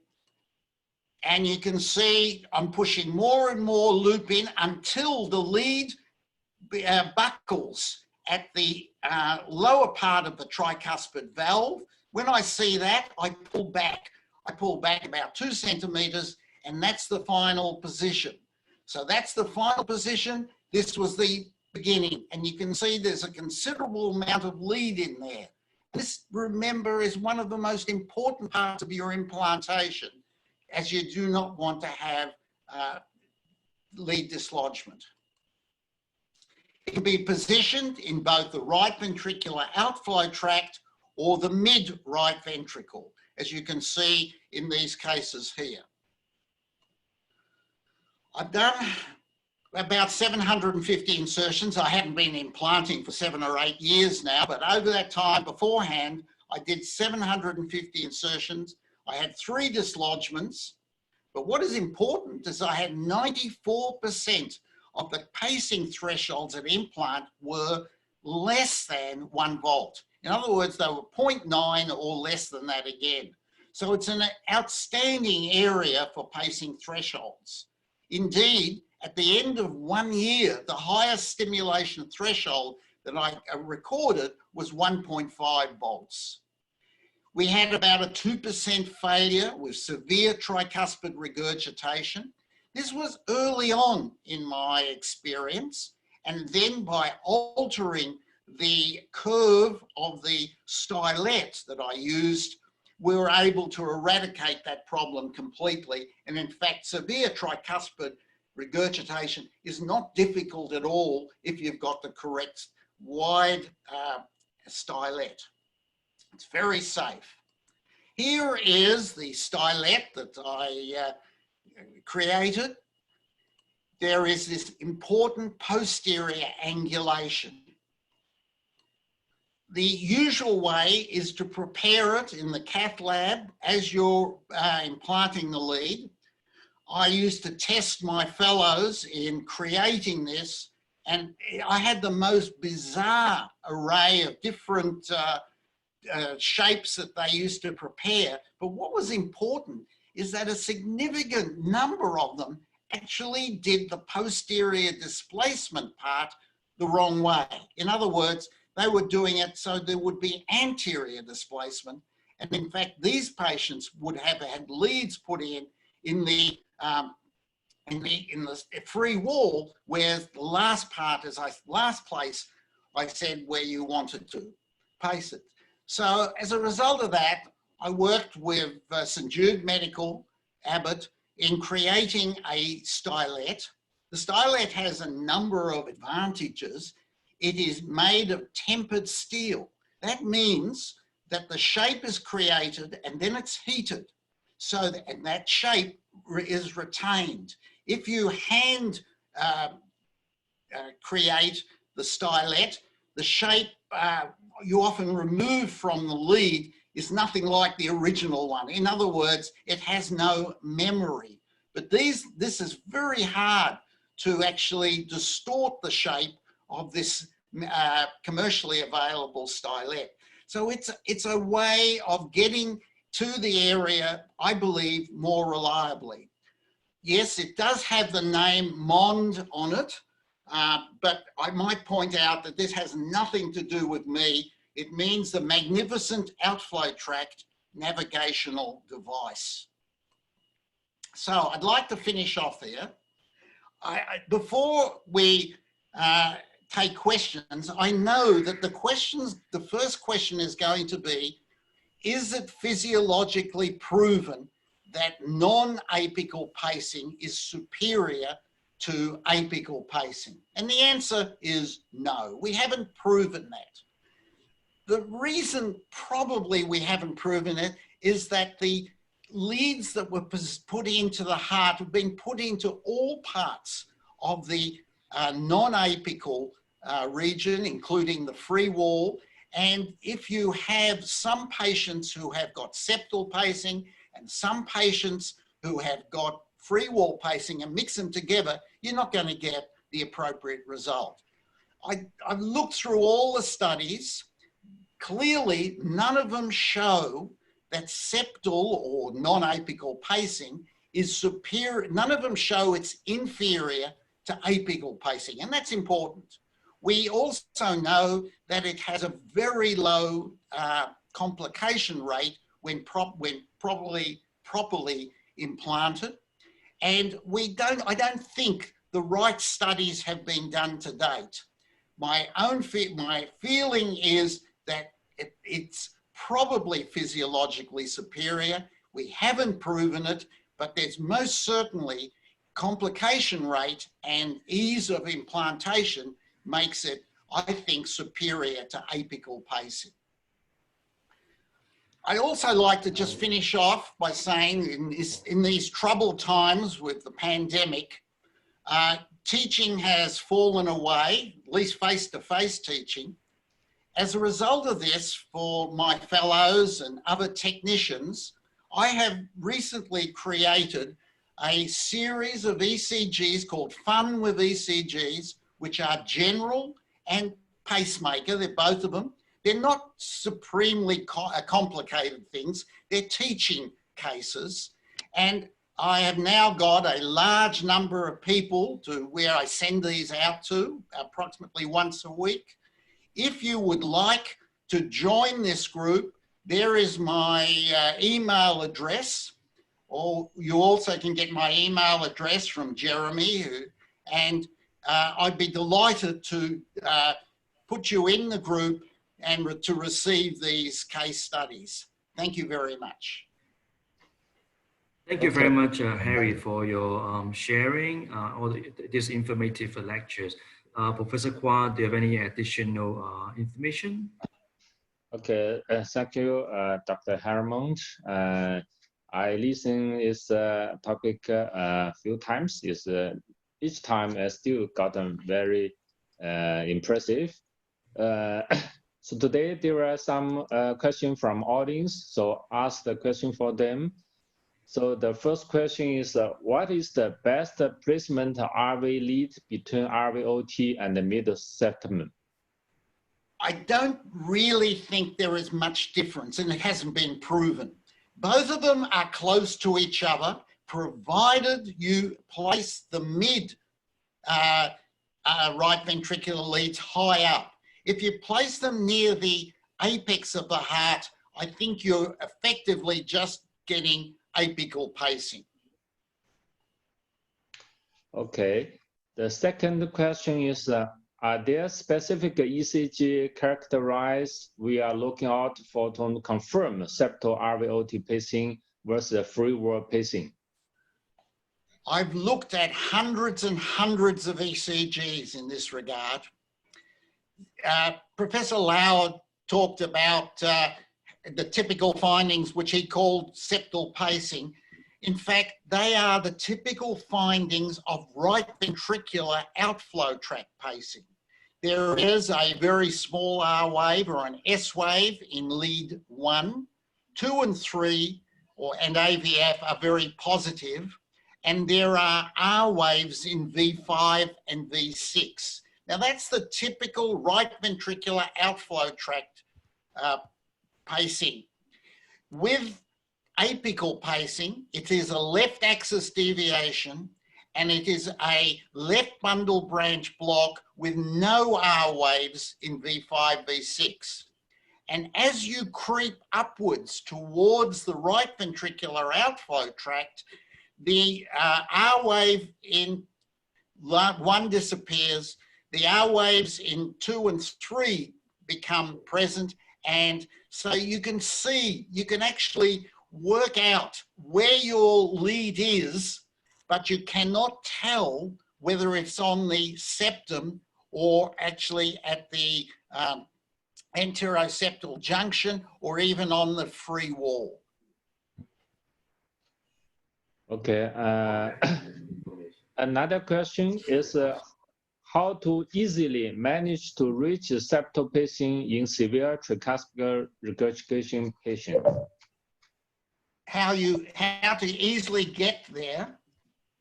And you can see I'm pushing more and more loop in until the lead buckles at the lower part of the tricuspid valve. When I see that, I pull back. I pull back about 2 centimetres, and that's the final position. So that's the final position. This was the beginning, and you can see there's a considerable amount of lead in there. This, remember, is one of the most important parts of your implantation, as you do not want to have lead dislodgement. It can be positioned in both the right ventricular outflow tract or the mid-right ventricle, as you can see in these cases here. I've done about 750 insertions. I haven't been implanting for 7 or 8 years now, but over that time beforehand, I did 750 insertions. I had 3 dislodgements, but what is important is I had 94% of the pacing thresholds at implant were less than 1 volt. In other words, they were 0.9 or less than that again. So it's an outstanding area for pacing thresholds. Indeed, At the end of 1 year, the highest stimulation threshold that I recorded was 1.5 volts. We had about a 2% failure with severe tricuspid regurgitation. This was early on in my experience, and then by altering the curve of the stylet that I used, we were able to eradicate that problem completely. And in fact, severe tricuspid regurgitation is not difficult at all if you've got the correct wide stylet. It's very safe. Here is the stylet that I created. There is this important posterior angulation. The usual way is to prepare it in the cath lab as you're implanting the lead. I used to test my fellows in creating this, and I had the most bizarre array of different shapes that they used to prepare. But what was important is that a significant number of them actually did the posterior displacement part the wrong way. In other words, they were doing it so there would be anterior displacement. And in fact, these patients would have had leads put in the free wall, where the last part is last place I said where you wanted to place it. So as a result of that, I worked with St Jude Medical, Abbott, in creating a stylet. The stylet has a number of advantages. It is made of tempered steel. That means that the shape is created and then it's heated, so that, and that shape is retained. If you hand create the stylet, the shape you often remove from the lead is nothing like the original one. In other words, it has no memory. But this is very hard to actually distort the shape of this commercially available stylet. So it's a way of getting to the area, I believe, more reliably. Yes, it does have the name MOND on it, but I might point out that this has nothing to do with me. It means the Magnificent Outflow Tract Navigational Device. So I'd like to finish off there. Before we take questions, I know that the first question is going to be, is it physiologically proven that non-apical pacing is superior to apical pacing? And the answer is no, we haven't proven that. The reason probably we haven't proven it is that the leads that were put into the heart have been put into all parts of the non-apical region, including the free wall. And if you have some patients who have got septal pacing and some patients who have got free wall pacing and mix them together, you're not going to get the appropriate result. I've looked through all the studies. Clearly, none of them show that septal or non-apical pacing is superior. None of them show it's inferior to apical pacing, and that's important. We also know that it has a very low complication rate when properly implanted. And I don't think the right studies have been done to date. My feeling is that it's probably physiologically superior. We haven't proven it, but there's most certainly complication rate and ease of implantation makes it, I think, superior to apical pacing. I also like to just finish off by saying in these troubled times with the pandemic, teaching has fallen away, at least face-to-face teaching. As a result of this, for my fellows and other technicians, I have recently created a series of ECGs called Fun with ECGs, which are general and pacemaker. They're both of them. They're not supremely complicated things. They're teaching cases. And I have now got a large number of people to where I send these out to approximately once a week. If you would like to join this group, there is my email address, or you also can get my email address from Jeremy, and I'd be delighted to put you in the group and to receive these case studies. Thank you very much. Thank you very much, Harry, for your sharing all these informative lectures. Professor Kwa, do you have any additional information? Okay, thank you, Dr. Harmon. I listened this topic a few times. Each time I still gotten very impressive. So today there are some questions from audience. So ask the question for them. So the first question is, what is the best placement RV lead between RVOT and the middle septum? I don't really think there is much difference, and it hasn't been proven. Both of them are close to each other, provided you place the mid right ventricular leads high up. If you place them near the apex of the heart, I think you're effectively just getting apical pacing. Okay. The second question is, are there specific ECG characterized we are looking out for to confirm septal RVOT pacing versus free wall pacing? I've looked at hundreds and hundreds of ECGs in this regard. Professor Lau talked about the typical findings, which he called septal pacing. In fact, they are the typical findings of right ventricular outflow tract pacing. There is a very small R wave or an S wave in lead 1, 2 and 3, and AVF are very positive. And there are R waves in V5 and V6. Now that's the typical right ventricular outflow tract pacing. With apical pacing, it is a left axis deviation and it is a left bundle branch block with no R waves in V5, V6. And as you creep upwards towards the right ventricular outflow tract, the R wave in 1 disappears, the R waves in 2 and 3 become present, and so you can see, you can actually work out where your lead is, but you cannot tell whether it's on the septum or actually at the anteroseptal junction or even on the free wall. Okay. Another question is how to easily manage to reach septal pacing in severe tricuspid regurgitation patients. How to easily get there?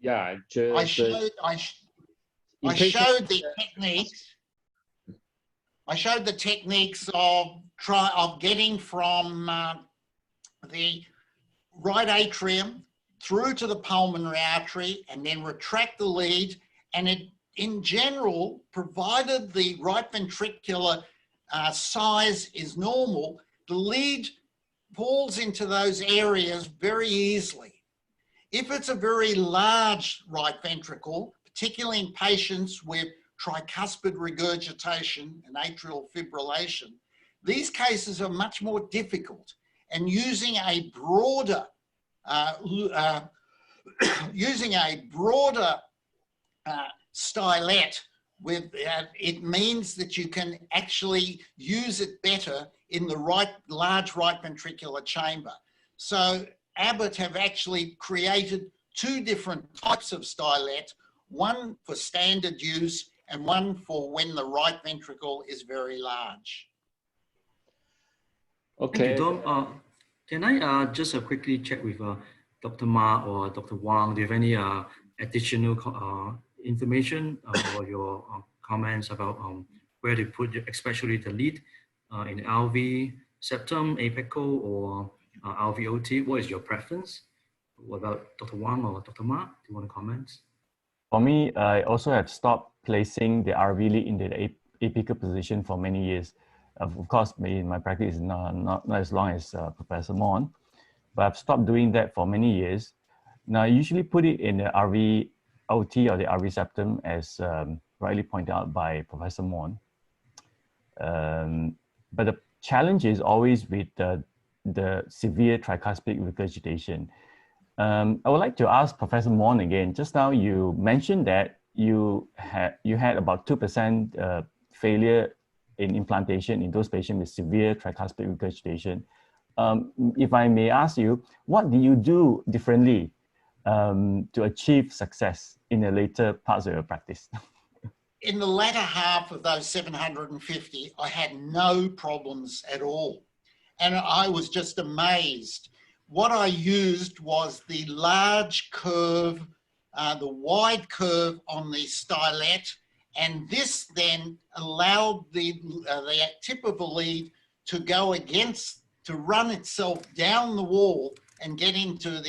Yeah, I showed the techniques. I showed the techniques of getting from the right atrium through to the pulmonary artery and then retract the lead. And it, in general, provided the right ventricular size is normal, the lead falls into those areas very easily. If it's a very large right ventricle, particularly in patients with tricuspid regurgitation and atrial fibrillation, these cases are much more difficult, and using a broader stylet with it means that you can actually use it better in the large right ventricular chamber. So Abbott have actually created 2 different types of stylet, one for standard use and one for when the right ventricle is very large. Okay. Thank you, Dom. Can I just quickly check with Dr. Ma or Dr. Wang? Do you have any additional information or your comments about where to put, especially the lead in LV, septum, apical, or RVOT? What is your preference? What about Dr. Wang or Dr. Ma? Do you want to comment? For me, I also have stopped placing the RV lead in the apical position for many years. Of course, in my practice is not as long as Professor Mon, but I've stopped doing that for many years. Now, I usually put it in the RV OT or the RV septum, as rightly pointed out by Professor Mon. But the challenge is always with the severe tricuspid regurgitation. I would like to ask Professor Mon again. Just now you mentioned that you had about 2% failure in implantation in those patients with severe tricuspid regurgitation. If I may ask you, what do you do differently to achieve success in the later parts of your practice? In the latter half of those 750, I had no problems at all. And I was just amazed. What I used was the large curve, the wide curve on the stylet, and this then allowed the tip of the lead to go against, to run itself down the wall and get into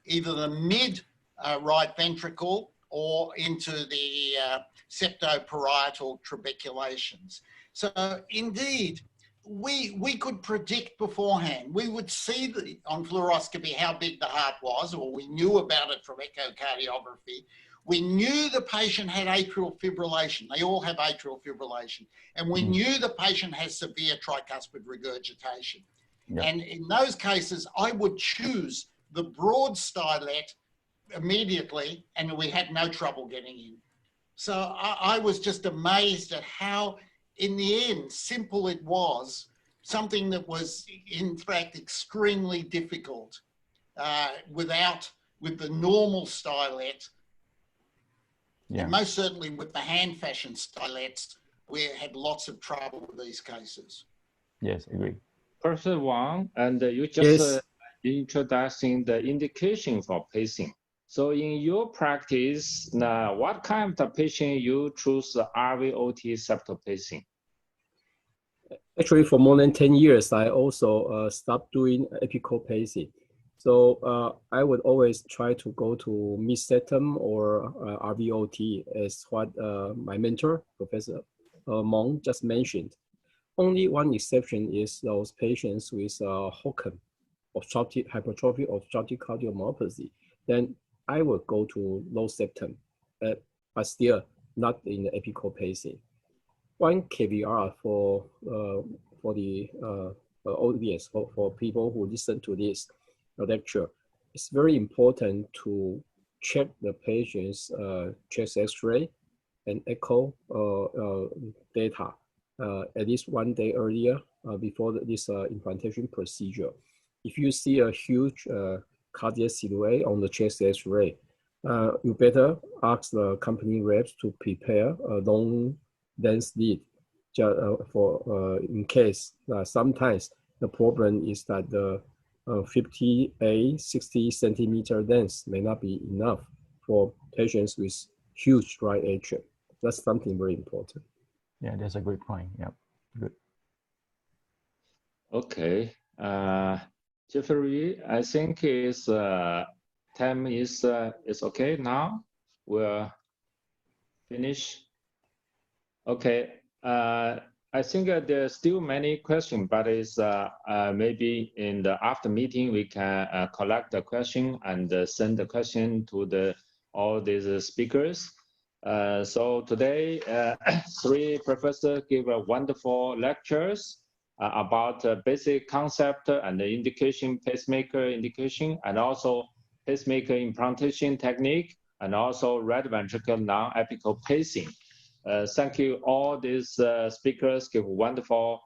either the mid right ventricle or into the septoparietal trabeculations. So indeed, we could predict beforehand. We would see on fluoroscopy how big the heart was, or we knew about it from echocardiography. We knew the patient had atrial fibrillation. They all have atrial fibrillation. And we knew the patient has severe tricuspid regurgitation. Yep. And in those cases, I would choose the broad stylet immediately, and we had no trouble getting in. So I was just amazed at how, in the end, simple it was, something that was, in fact, extremely difficult with the normal stylet. Yeah. And most certainly with the hand fashion stylets, we had lots of trouble with these cases. Yes, agree. Professor Wang, and you just introducing the indication for pacing. So in your practice, what kind of patient you choose RVOT septal pacing? Actually, for more than 10 years, I also stopped doing apical pacing. So I would always try to go to mid-septum or RVOT, as what my mentor, Professor Mong, just mentioned. Only one exception is those patients with HOCM, hypertrophic obstructive cardiomyopathy. Then I will go to low septum, but still not in the apical pacing. One caveat for the audience, for people who listen to this lecture, it's very important to check the patient's chest X-ray and echo data at least 1 day earlier before this implantation procedure. If you see a huge cardiac silhouette on the chest X-ray, you better ask the company reps to prepare a long dense lead for in case sometimes the problem is that the 60 centimeter length may not be enough for patients with huge right atrium. That's something very important. Yeah, that's a great point. Yeah, good. Okay, Jeffrey, I think is time is okay now. We'll finish. Okay, I think there's still many questions, but it's maybe in the after meeting we can collect the question and send the question to all these speakers. So today, 3 professors give wonderful lectures about basic concept and the indication, pacemaker indication, and also pacemaker implantation technique, and also right ventricular non-apical pacing. Thank you all these speakers give wonderful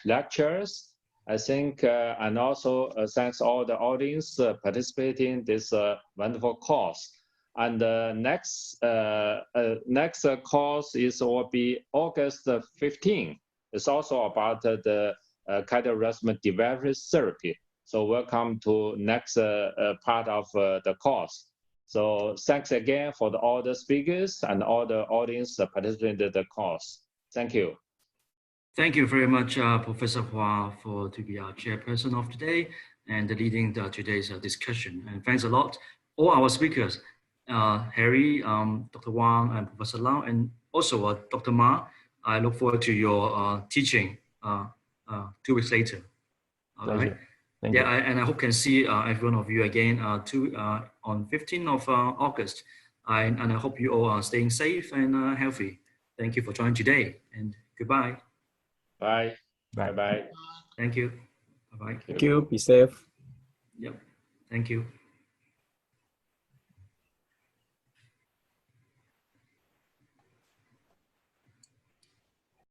lectures. I think, and also thanks all the audience participating in this wonderful course. And next course will be August 15th. It's also about the cardiorhythm device therapy. So welcome to next part of the course. So thanks again for all the speakers and all the audience participating in the course. Thank you. Thank you very much, Professor Hua, to be our chairperson of today. and leading today's discussion. And thanks a lot, all our speakers, Harry, Dr. Wang, and Professor Lau, and also Dr. Ma. I look forward to your teaching 2 weeks later. All Pleasure. right. Thank Yeah, you. and I hope can see every one of you again on 15th of August. And I hope you all are staying safe and healthy. Thank you for joining today, and goodbye. Bye. Bye. Bye-bye. Thank you. Bye-bye. Thank you. Be safe. Yep. Thank you.